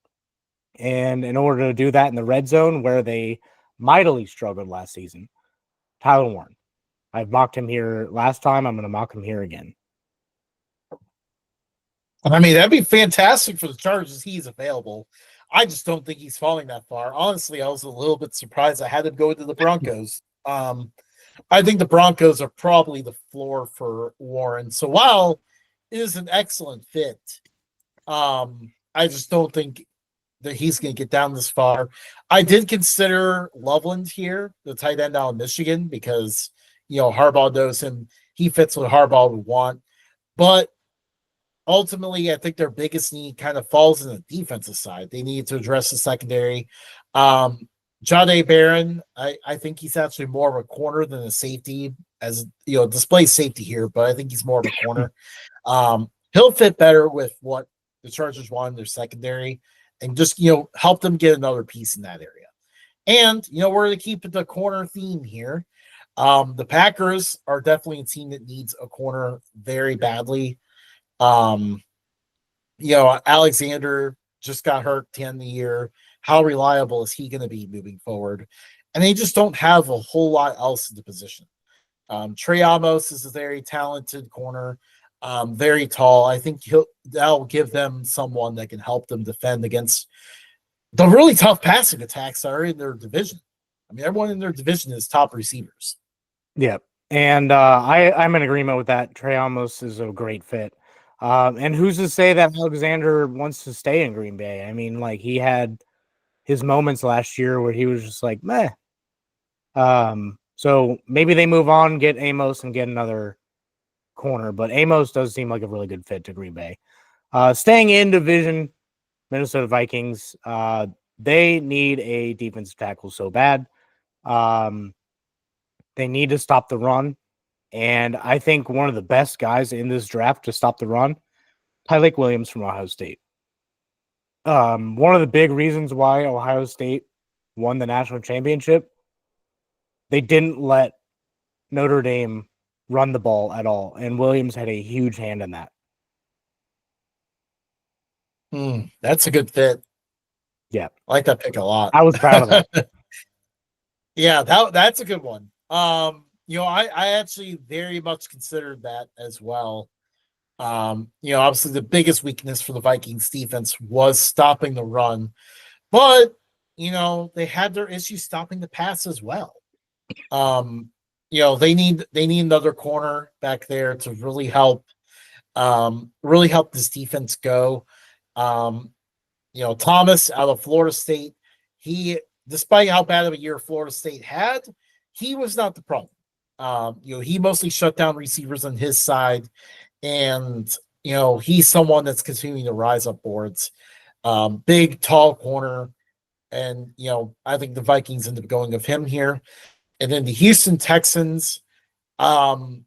And in order to do that in the red zone, where they mightily struggled last season, Tyler Warren. I've mocked him here last time. I'm going to mock him here again. I mean, that'd be fantastic for the Chargers. He's available. I just don't think he's falling that far. Honestly, I was a little bit surprised. I had him go to the Broncos. I think the Broncos are probably the floor for Warren. So while it is an excellent fit, I just don't think that he's going to get down this far. I did consider Loveland here, the tight end out of Michigan, because Harbaugh knows him. He fits what Harbaugh would want, but ultimately, I think their biggest need kind of falls in the defensive side. They need to address the secondary. Jahdae Barron, I think he's actually more of a corner than a safety, as displays safety here, but I think he's more of a corner. He'll fit better with what the Chargers want in their secondary, and just help them get another piece in that area. And we're going to keep the corner theme here. The Packers are definitely a team that needs a corner very badly. Alexander just got hurt at the end of the year. How reliable is he going to be moving forward? And they just don't have a whole lot else in the position. Trey Amos is a very talented corner, very tall. I think that'll give them someone that can help them defend against the really tough passing attacks that are in their division. I mean, everyone in their division is top receivers. Yeah, and I'm in agreement with that. Trey Amos is a great fit. And who's to say that Alexander wants to stay in Green Bay? I mean, like, he had his moments last year where he was just like, meh. So maybe they move on, get Amos, and get another corner. But Amos does seem like a really good fit to Green Bay. Staying in division, Minnesota Vikings. They need a defensive tackle so bad. They need to stop the run. And I think one of the best guys in this draft to stop the run, Tyreek Williams from Ohio State. One of the big reasons why Ohio State won the national championship, they didn't let Notre Dame run the ball at all. And Williams had a huge hand in that. That's a good fit. Yeah. I like that pick a lot. I was proud of that. Yeah, that's a good one. I actually very much considered that as well. Obviously the biggest weakness for the Vikings defense was stopping the run, but they had their issues stopping the pass as well. They need another corner back there to really help this defense go. Thomas out of Florida State, despite how bad of a year Florida State had, he was not the problem. He mostly shut down receivers on his side, and he's someone that's continuing to rise up boards. Big, tall corner, and I think the Vikings end up going of him here. And then the Houston Texans, the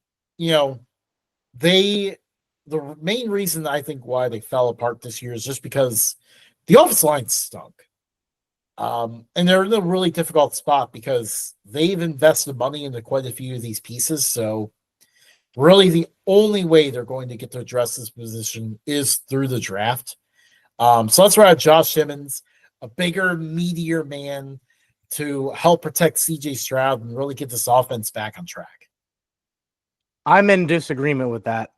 main reason I think why they fell apart this year is just because the offensive line stunk. And they're in a really difficult spot because they've invested money into quite a few of these pieces. So really the only way they're going to get to address this position is through the draft. So that's where I have Josh Simmons, a bigger, meatier man to help protect CJ Stroud and really get this offense back on track. I'm in disagreement with that.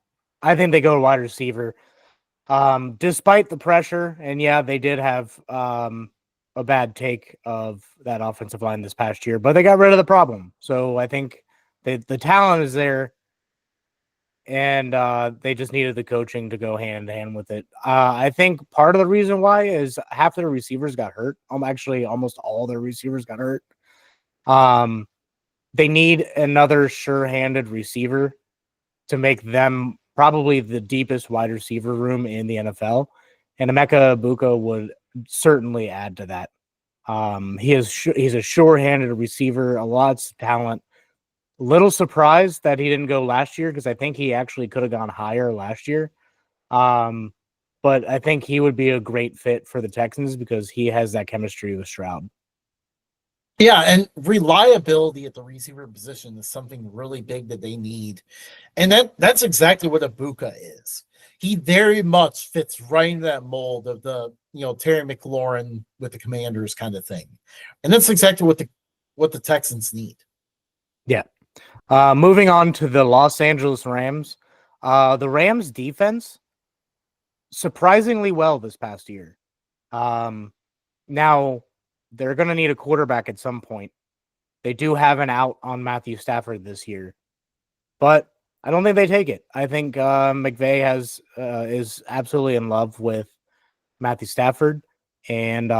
I think they go to wide receiver. Despite the pressure, and yeah, they did have a bad take of that offensive line this past year, but they got rid of the problem. So I think the talent is there, and they just needed the coaching to go hand in hand with it. I think part of the reason why is half their receivers got hurt. Actually, almost all their receivers got hurt. Um, they need another sure-handed receiver to make them probably the deepest wide receiver room in the NFL. And Emeka Ibuka would certainly add to that. He's a sure-handed receiver, a lot of talent. Little surprised that he didn't go last year because I think he actually could have gone higher last year. Um, but I think he would be a great fit for the Texans because he has that chemistry with Stroud. Yeah, and reliability at the receiver position is something really big that they need. And that's exactly what Ibuka is. He very much fits right in that mold of the, Terry McLaurin with the Commanders kind of thing. And that's exactly what the Texans need. Yeah. Moving on to the Los Angeles Rams. The Rams defense surprisingly well this past year. Now they're going to need a quarterback at some point. They do have an out on Matthew Stafford this year, but I don't think they take it. I think McVay is absolutely in love with Matthew Stafford, and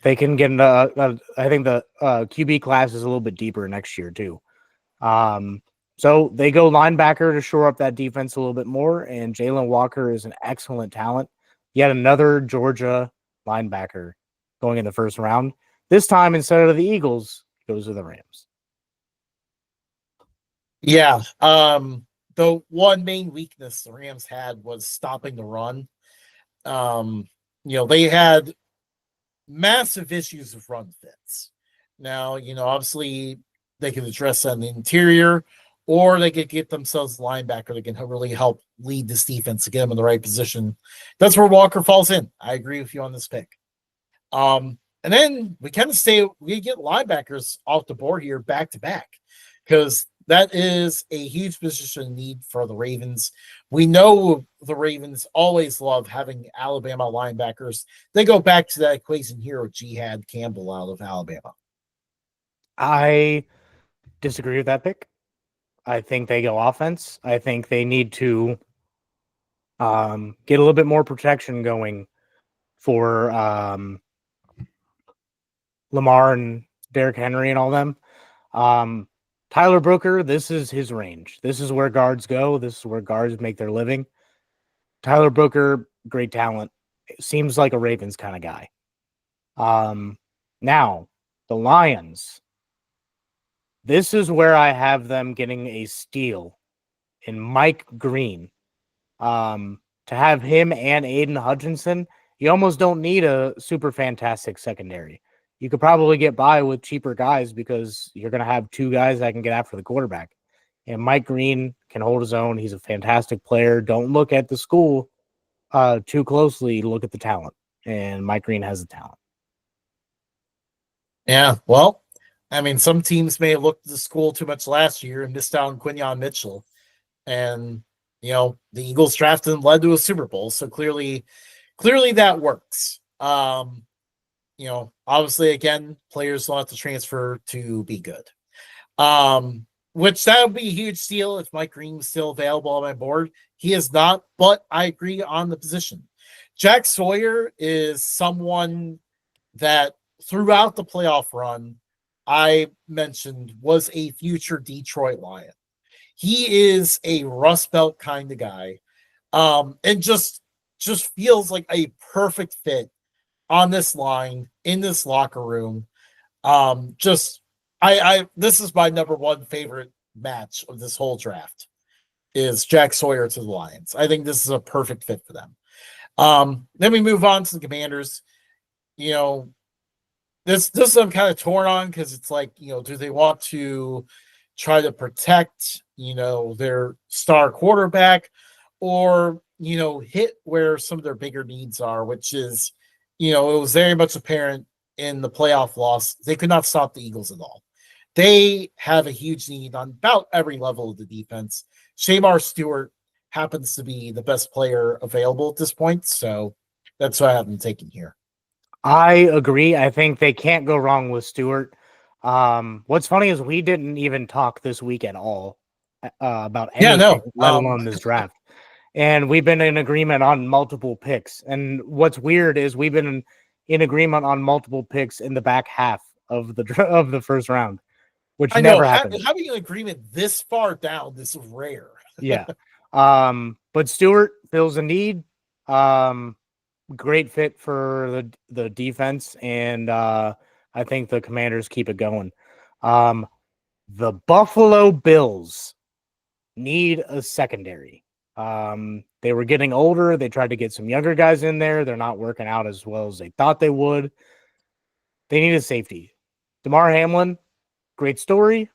they can get into. I think the QB class is a little bit deeper next year too. So they go linebacker to shore up that defense a little bit more, and Jalen Walker is an excellent talent. Yet another Georgia linebacker going in the first round. This time, instead of the Eagles, goes to the Rams. Yeah. The one main weakness the Rams had was stopping the run. They had massive issues with run fits. Now, obviously they can address that in the interior, or they could get themselves a linebacker that can really help lead this defense to get them in the right position. That's where Walker falls in. I agree with you on this pick. And then we get linebackers off the board here back to back because that is a huge position need for the Ravens. We know the Ravens always love having Alabama linebackers. They go back to that equation here with Jihad Campbell out of Alabama. I disagree with that pick. I think they go offense. I think they need to get a little bit more protection going for Lamar and Derrick Henry and all them. Tyler Brooker, this is his range. This is where guards go. This is where guards make their living. Tyler Brooker, great talent. Seems like a Ravens kind of guy. Now, the Lions. This is where I have them getting a steal in Mike Green. To have him and Aiden Hutchinson, you almost don't need a super fantastic secondary. You could probably get by with cheaper guys because you're going to have two guys that can get after the quarterback. And Mike Green can hold his own. He's a fantastic player. Don't look at the school too closely. Look at the talent. And Mike Green has the talent. Yeah, well, I mean, some teams may have looked at the school too much last year and missed out on Quinyon Mitchell. And, the Eagles drafted and led to a Super Bowl. So clearly that works. Obviously, again, players don't have to transfer to be good. Which that would be a huge steal if Mike Green was still available on my board. He is not, but I agree on the position. Jack Sawyer is someone that throughout the playoff run I mentioned was a future Detroit Lion. He is a Rust Belt kind of guy. And just feels like a perfect fit on this line in this locker room. This is my number one favorite match of this whole draft is Jack Sawyer to the Lions. I think this is a perfect fit for them. Then we move on to the Commanders. This I'm kind of torn on because it's like, do they want to try to protect, their star quarterback or, hit where some of their bigger needs are, which is, it was very much apparent in the playoff loss. They could not stop the Eagles at all. they have a huge need on about every level of the defense. Shamar Stewart happens to be the best player available at this point, so that's why I have them taken here. I agree. I think they can't go wrong with Stewart. What's funny is we didn't even talk this week at all about Yeah, anything, no. let alone this draft. And we've been in agreement on multiple picks. And what's weird is we've been in agreement on multiple picks in the back half of the first round, which I know never happens. having an agreement this far down is rare. Yeah. But Stewart fills a need. Um, Great fit for the defense, and I think the Commanders keep it going. Um, the Buffalo Bills need a secondary. They were getting older. They tried to get some younger guys in there. They're not working out as well as they thought they would. They need a safety. Damar Hamlin, great story.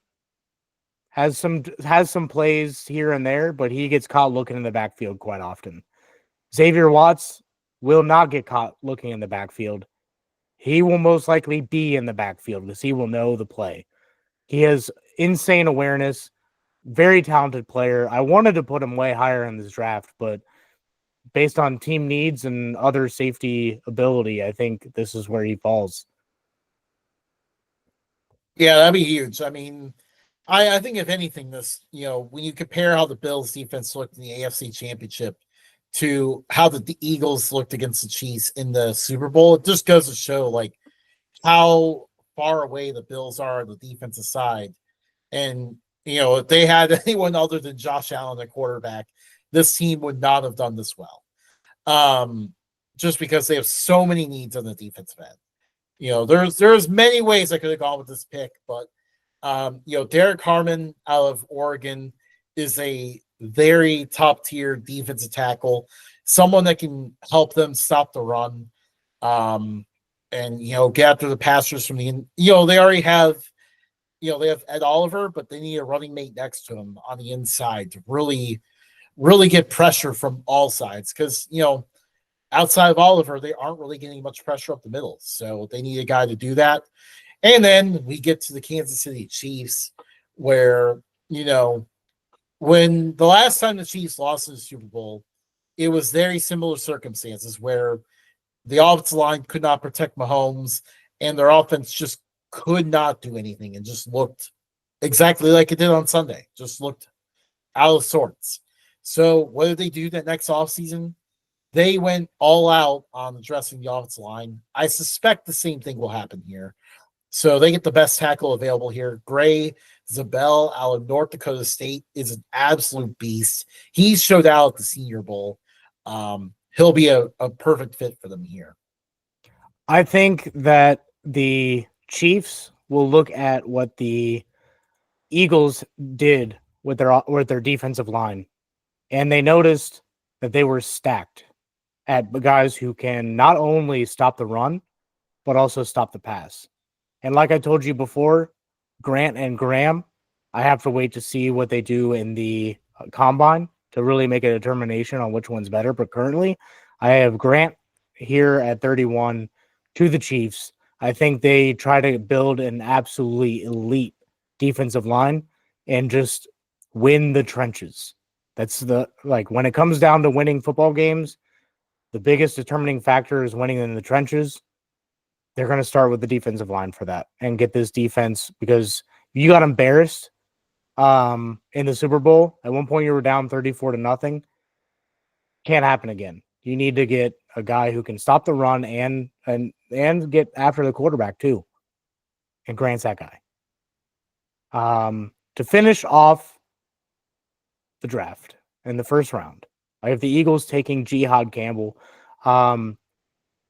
Has some plays here and there, but he gets caught looking in the backfield quite often. Xavier Watts will not get caught looking in the backfield. He will most likely be in the backfield because he will know the play. He has insane awareness, very talented player. I wanted to put him way higher in this draft, but based on team needs and other safety ability, I think this is where he falls. Yeah, that'd be huge. I mean, I think if anything, this when you compare how the Bills defense looked in the AFC Championship to how the Eagles looked against the Chiefs in the Super Bowl, it just goes to show like how far away the Bills are on the defensive side. And if they had anyone other than Josh Allen at quarterback, this team would not have done this well. Um, just because they have so many needs on the defensive end. There's many ways I could have gone with this pick, but Derek Harmon out of Oregon is a very top tier defensive tackle, someone that can help them stop the run, and get after the passers from the. They already have. They have Ed Oliver, but they need a running mate next to him on the inside to really, really get pressure from all sides. Because outside of Oliver, they aren't really getting much pressure up the middle, so they need a guy to do that. And then we get to the Kansas City Chiefs, where, when the last time the Chiefs lost in the Super Bowl, it was very similar circumstances where the offensive line could not protect Mahomes and their offense just could not do anything and just looked exactly like it did on Sunday, just looked out of sorts. So what did they do that next offseason? They went all out on addressing the offensive line. I suspect the same thing will happen here. So they get the best tackle available here. Gray Zabel out of North Dakota State is an absolute beast. He showed out at the Senior Bowl. He'll be a perfect fit for them here. I think that the Chiefs will look at what the Eagles did with their defensive line, and they noticed that they were stacked at guys who can not only stop the run but also stop the pass. And like I told you before, Grant and Graham, I have to wait to see what they do in the combine to really make a determination on which one's better. But currently, I have Grant here at 31 to the Chiefs. I think they try to build an absolutely elite defensive line and just win the trenches. That's when it comes down to winning football games, the biggest determining factor is winning in the trenches. They're going to start with the defensive line for that and get this defense because you got embarrassed in the Super Bowl. At one point, you were down 34 to nothing. Can't happen again. You need to get a guy who can stop the run and get after the quarterback too. And Grant's that guy. To finish off the draft in the first round, I have the Eagles taking Jihad Campbell.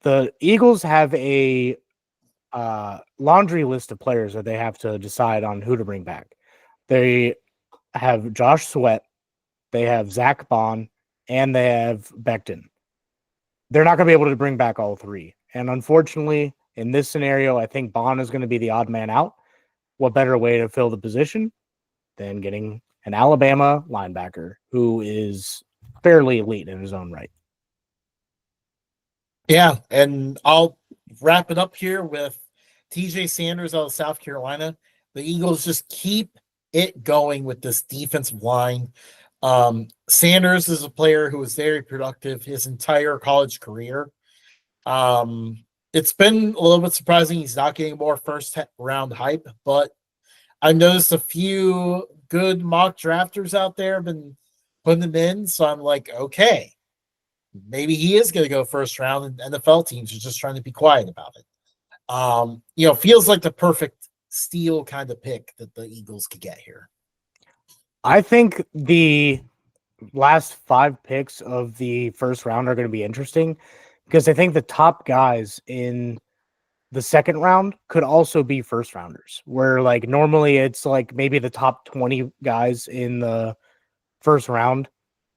The Eagles have a laundry list of players that they have to decide on who to bring back. They have Josh Sweat, they have Zach Bond, and they have Becton. They're not going to be able to bring back all three. And unfortunately, in this scenario, I think Bond is going to be the odd man out. What better way to fill the position than getting an Alabama linebacker who is fairly elite in his own right? Yeah, and I'll wrap it up here with TJ Sanders out of South Carolina. The Eagles just keep it going with this defensive line. Sanders is a player who was very productive his entire college career. It's been a little bit surprising he's not getting more first round hype, but I noticed a few good mock drafters out there have been putting him in. So I'm like, okay, maybe he is going to go first round, and NFL teams are just trying to be quiet about it. Feels like the perfect steal kind of pick that the Eagles could get here. I think the last 5 picks of the first round are going to be interesting because I think the top guys in the second round could also be first rounders, where like normally it's like maybe the top 20 guys in the first round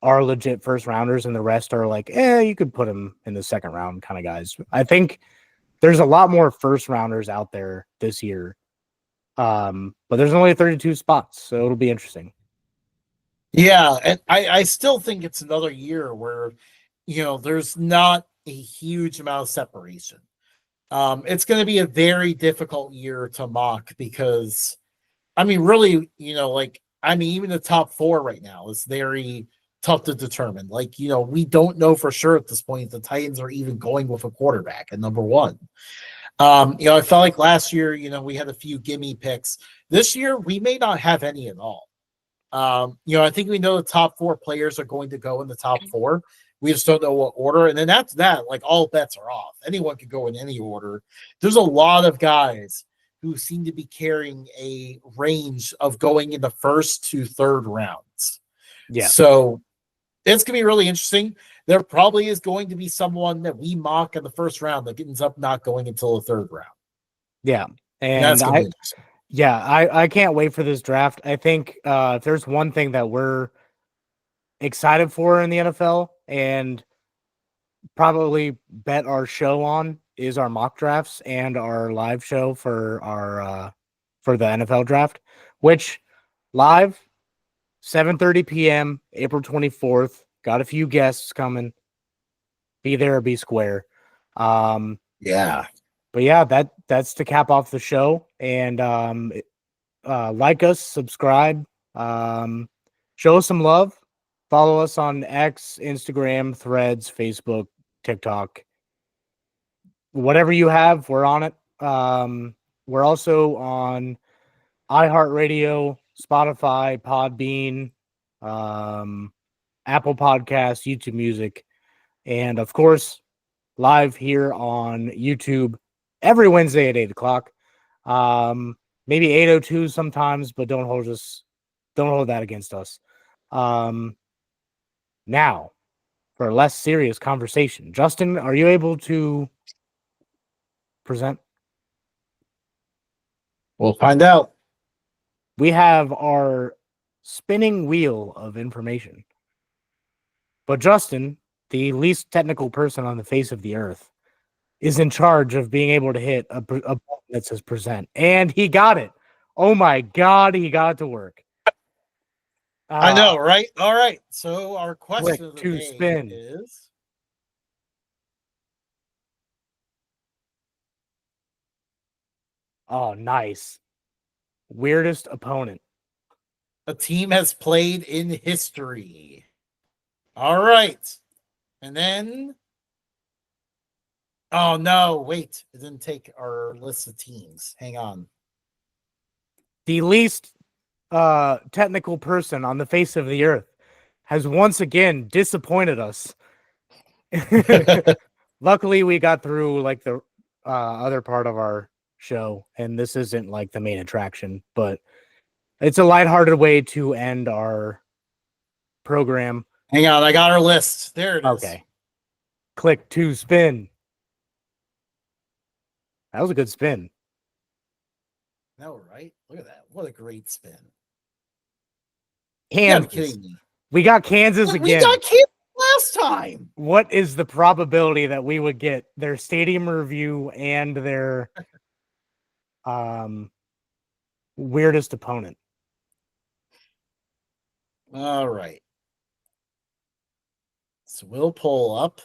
are legit first rounders and the rest are like, you could put them in the second round kind of guys. I think there's a lot more first rounders out there this year. But there's only 32 spots, so it'll be interesting. Yeah, and I still think it's another year where, there's not a huge amount of separation. It's going to be a very difficult year to mock because, really, even the top 4 right now is very tough to determine. We don't know for sure at this point if the Titans are even going with a quarterback at number 1. I felt like last year, we had a few gimme picks. This year, we may not have any at all. I think we know the top 4 players are going to go in the top 4. We just don't know what order. And then after that, like all bets are off. Anyone could go in any order. There's a lot of guys who seem to be carrying a range of going in the first to third rounds. Yeah. So it's going to be really interesting. There probably is going to be someone that we mock in the first round that ends up not going until the third round. Yeah. And that's going to be interesting. Yeah, I can't wait for this draft. I think if there's one thing that we're excited for in the NFL and probably bet our show on is our mock drafts and our live show for our for the NFL draft, which live 7:30 p.m. April 24th. Got a few guests coming. Be there or be square. Yeah. But yeah, that's to cap off the show. And like us, subscribe, show us some love, follow us on X, Instagram, Threads, Facebook, TikTok, whatever you have, we're on it. We're also on iHeartRadio, Spotify, Podbean, Apple Podcasts, YouTube Music, and of course, live here on YouTube every Wednesday at 8:00. Maybe 8:02 sometimes, but don't hold that against us. Now for a less serious conversation. Justin, are you able to present? We'll find out. We have our spinning wheel of information. But Justin, the least technical person on the face of the earth, is in charge of being able to hit a button that says present. And he got it. Oh my God, he got it to work. I know, right? All right. So our question of the to day spin. is, Oh, nice. Weirdest opponent. a team has played in history. All right. And then, oh no, wait. It didn't take our list of teams. Hang on. The least technical person on the face of the earth has once again disappointed us. Luckily, we got through like the other part of our show, and this isn't like the main attraction, but it's a lighthearted way to end our program. Hang on, I got our list. There it is. Okay. Click to spin. That was a good spin. No, right? Look at that. What a great spin. Kansas. You gotta be kidding me. We got Kansas again. We got Kansas last time. What is the probability that we would get their stadium review and their weirdest opponent? All right. So we'll pull up.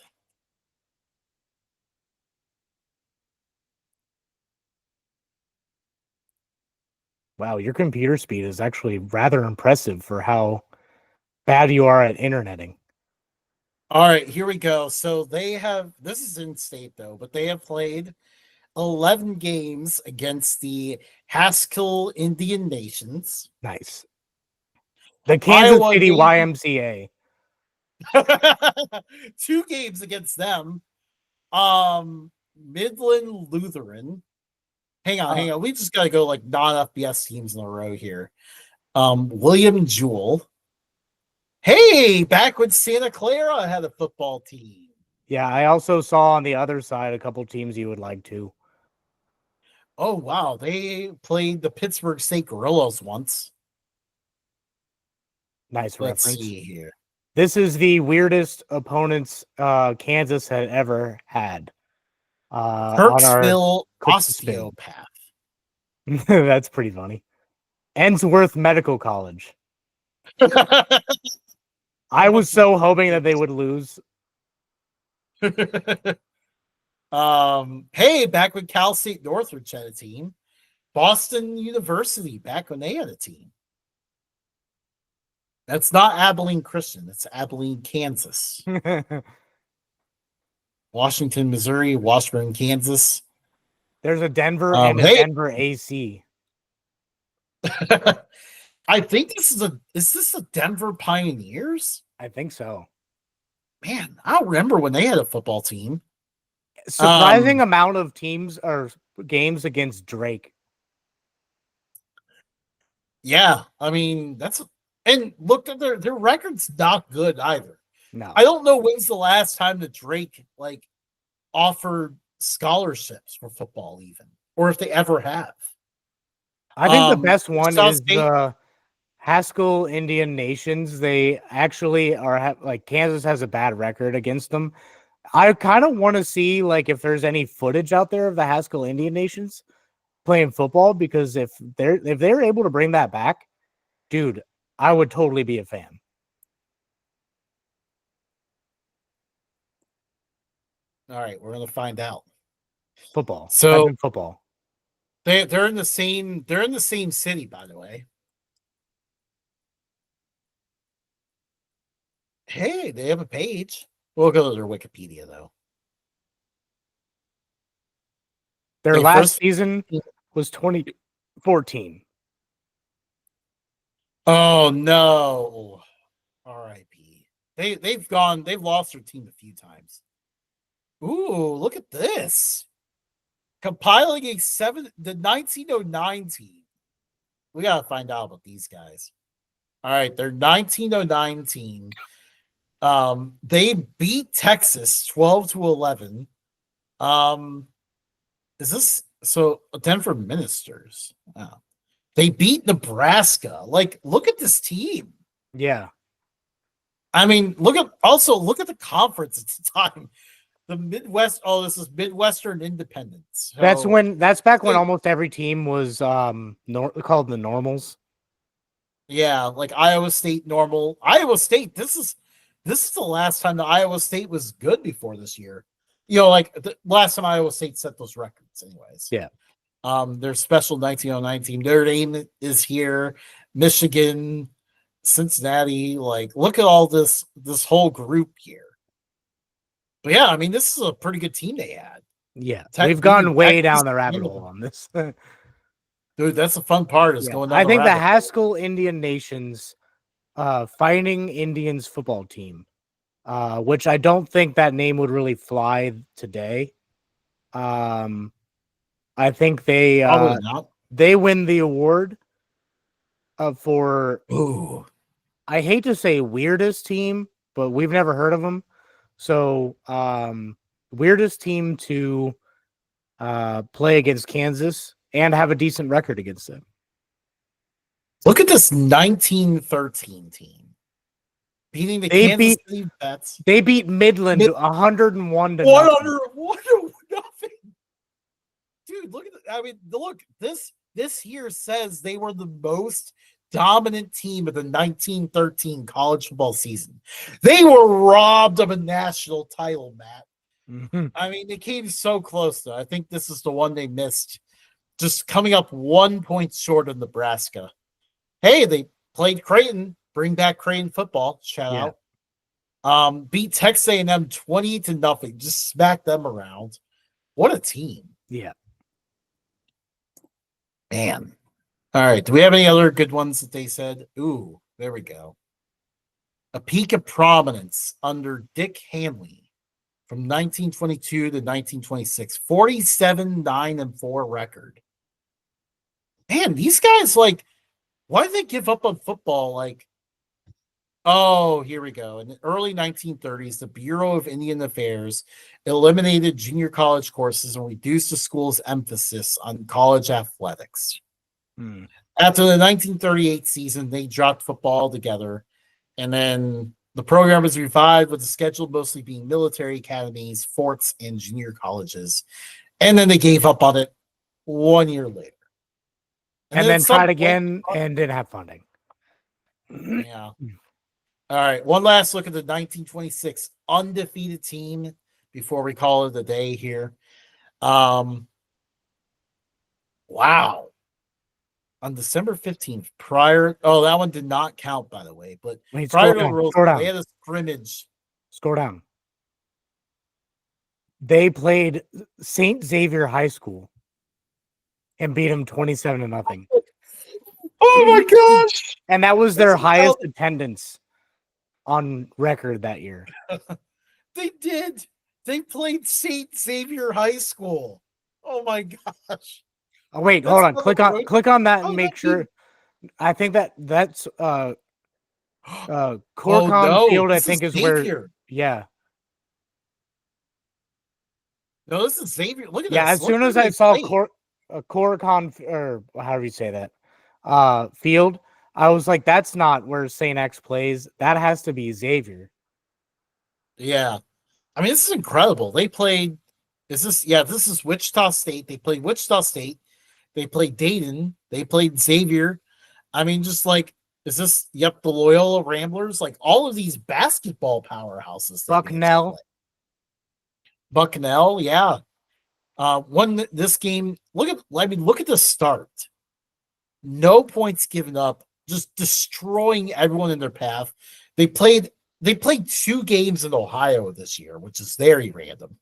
Wow, your computer speed is actually rather impressive for how bad you are at interneting. All right, here we go. So they have this is in state though, but they have played 11 games against the Haskell Indian Nations. Nice. The Kansas Iowa City Navy, YMCA. 2 games against them. Midland Lutheran. Hang on, Uh, hang on. We just gotta go like non-FBS teams in a row here. William Jewell. Hey, back when Santa Clara had a football team. yeah, I also saw on the other side a couple teams you would like to. Oh wow, they played the Pittsburgh State Gorillas once. Nice Let's reference. see here. This is the weirdest opponents Kansas had ever had on our Kirksville Christmas spin. Osteopath. That's pretty funny. Ensworth Medical College. I was so hoping that they would lose. Hey, back when Cal State Northridge had a team. Boston University, back when they had a team. That's not Abilene Christian. It's Abilene, Kansas. Washington, Missouri, Washburn, Kansas. There's a Denver and a Hey, Denver AC. I think is this the Denver Pioneers? I think so. Man, I don't remember when they had a football team. Surprising amount of teams or games against Drake. Yeah, I mean and look at their record's not good either. No, I don't know when's the last time that Drake like offered scholarships for football, even, or if they ever have. I think the best one South is State. the Haskell Indian Nations. They actually are like Kansas has a bad record against them. I kind of want to see like if there's any footage out there of the Haskell Indian Nations playing football, because if they're able to bring that back, dude, I would totally be a fan. All right, we're gonna find out. Football. Type So in football. they're in the same city, by the way. Hey, they have a page. We'll go to their Wikipedia though. Their They last first. season was 2014. Oh no. R.I.P. They've lost their team a few times. Ooh, look at this. Compiling the 1909 team. We gotta find out about these guys. All right, their 1909 team. They beat Texas 12-11. Is this so Denver Ministers? Oh. They beat Nebraska. Like, look at this team. Yeah. I mean, look at the conference at the time. The Midwest. Oh, this is Midwestern Independence. So, That's back when almost every team was called the Normals. yeah, like Iowa State normal. Iowa State, this is the last time the Iowa State was good before this year. You know, like the last time Iowa State set those records, anyways. Yeah. Their special 1909 team. Notre Dame is here. Michigan, Cincinnati. Like, look at all this whole group here. But yeah, I mean, this is a pretty good team they had. Yeah, we've gone way down the rabbit handle hole on this. Dude, that's the fun part is Yeah, going down I the think the rabbit hole. Haskell Indian Nations Fighting Indians football team, which I don't think that name would really fly today. I think they Probably not. they win the award for Ooh. I hate to say weirdest team, but we've never heard of them. So weirdest team to play against Kansas and have a decent record against them. Look at this 1913 team beating the Kansas City Pets. They beat Midland 101 to 101 to nothing. Dude, look at I mean, look, this here says they were the most dominant team of the 1913 college football season. They were robbed of a national title, Matt. Mm-hmm. I mean, they came so close, though. I think this is the one they missed just coming up 1 point short of Nebraska. Hey, they played Creighton. Bring back Creighton football. Shout out. Beat Texas A&M 20-0. Just smack them around. What a team. Yeah. Man. All right. Do we have any other good ones that they said? Ooh, there we go. A peak of prominence under Dick Hanley from 1922 to 1926. 47-9-4 record. Man, these guys, like, why did they give up on football? Like, oh, here we go. In the early 1930s, the Bureau of Indian Affairs eliminated junior college courses and reduced the school's emphasis on college athletics. After the 1938 season, they dropped football altogether. And then the program was revived with the schedule mostly being military academies, forts, and junior colleges. And then they gave up on it 1 year later. And then tried again and didn't have funding. Yeah. All right. One last look at the 1926 undefeated team before we call it a day here. Wow. On December 15th, that one did not count, by the way, but Wait, prior to down, the Rose Bowl, they had a scrimmage. Score down. They played St. Xavier High School and beat them 27-0. Oh my gosh. And that was their highest attendance on record that year. They did. They played St. Xavier High School. Oh my gosh. Oh wait, hold on. Click on that and make sure. I think that's Corcon Field, I think, is Xavier. where. Yeah. No, this is Xavier. Look at this. Yeah, as soon as I saw Corcon, or however you say that, field, I was like, that's not where St. X plays. That has to be Xavier. Yeah. I mean, this is incredible. They played. This is Wichita State. They played Wichita State. They played Dayton. They played Xavier. I mean, just like, is this, the Loyola Ramblers? Like, all of these basketball powerhouses. Bucknell, yeah. Won this game. Look at the start. No points given up, just destroying everyone in their path. They played 2 games in Ohio this year, which is very random.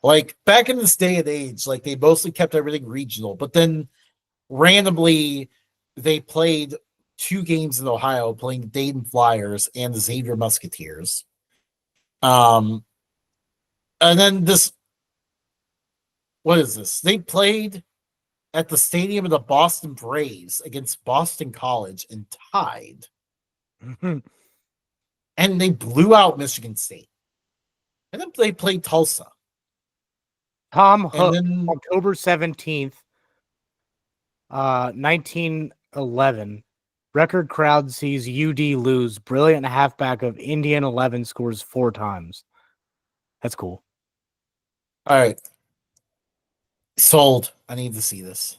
Like, back in this day and age, like, they mostly kept everything regional, but then randomly they played 2 games in Ohio, playing the Dayton Flyers and the Xavier Musketeers. And then what is this? They played at the stadium of the Boston Braves against Boston College and tied. And they blew out Michigan State. And then they played Tulsa. Tom Hook, October 17th, 1911. Record crowd sees UD lose. Brilliant halfback of Indiana 11 scores 4 times. That's cool. All right. Sold. I need to see this.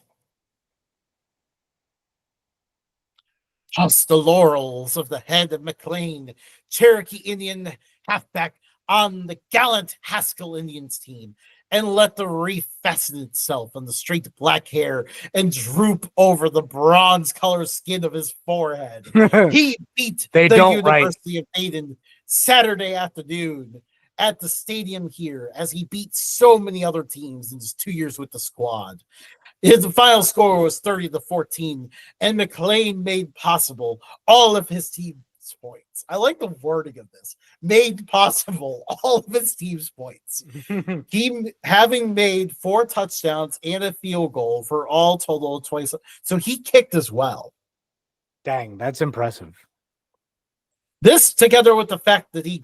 Just the laurels of the head of McLean, Cherokee Indian halfback on the gallant Haskell Indians team, and let the reef fasten itself on the straight black hair and droop over the bronze-colored skin of his forehead. He beat the University of Dayton Saturday afternoon at the stadium here, as he beat so many other teams in his 2 years with the squad. His final score was 30-14, and McLean made possible all of his team's points. I like the wording of this. Made possible all of his team's points. He having made 4 touchdowns and a field goal for all total of 20. So he kicked as well. Dang, that's impressive. This, together with the fact that he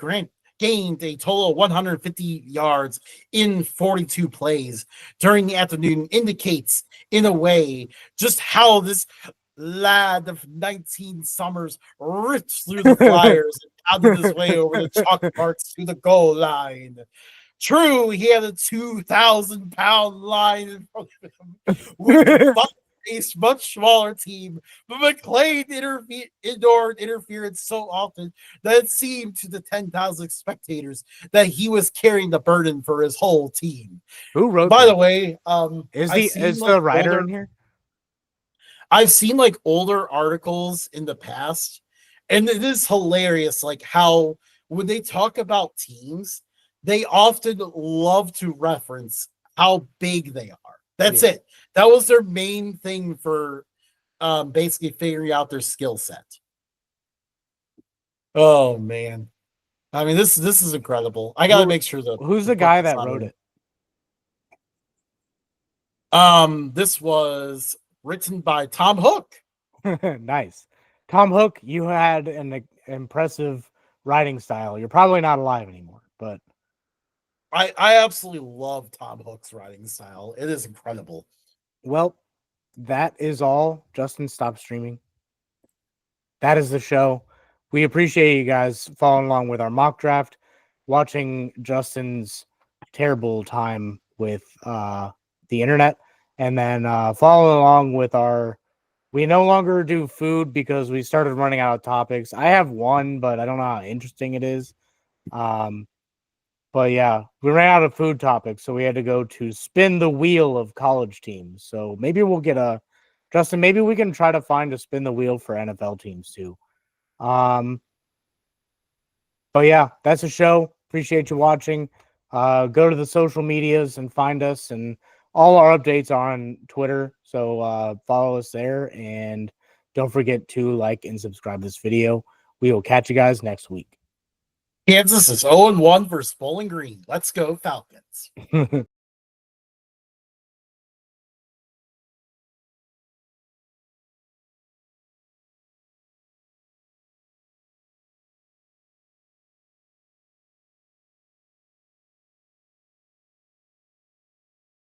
gained a total of 150 yards in 42 plays during the afternoon, indicates in a way just how this lad of 19 summers ripped through the Flyers and pounded his way over the chalk marks to the goal line. True, he had a 2,000-pound line in front of him with a much smaller team, but McLean ignored interference so often that it seemed to the 10,000 spectators that he was carrying the burden for his whole team. Who wrote By that? the way, Is the writer in here? I've seen like older articles in the past, and it is hilarious, like how when they talk about teams, they often love to reference how big they are. That's Yeah. it. That was their main thing for basically figuring out their skill set. Oh man. I mean, this is incredible. I gotta make sure Who's to the put guy this that on wrote it. it? This was written by Tom Hook. Nice. Tom Hook, you had an impressive writing style. You're probably not alive anymore, but I absolutely love Tom Hook's writing style. It is incredible. well, that is all. Justin, stop streaming. That is the show. We appreciate you guys following along with our mock draft, watching Justin's terrible time with the internet, and then following along with our. We no longer do food because we started running out of topics. I have one, but I don't know how interesting it is. Um, but yeah, we ran out of food topics, so we had to go to spin the wheel of college teams. So maybe we'll get a Justin. Maybe we can try to find a spin the wheel for NFL teams too. Um, but yeah, that's a show. Appreciate you watching. Go to the social medias and find us, and all our updates are on Twitter. So follow us there, and don't forget to like and subscribe this video. We will catch you guys next week. Kansas is 0-1 versus Bowling Green. Let's go, Falcons.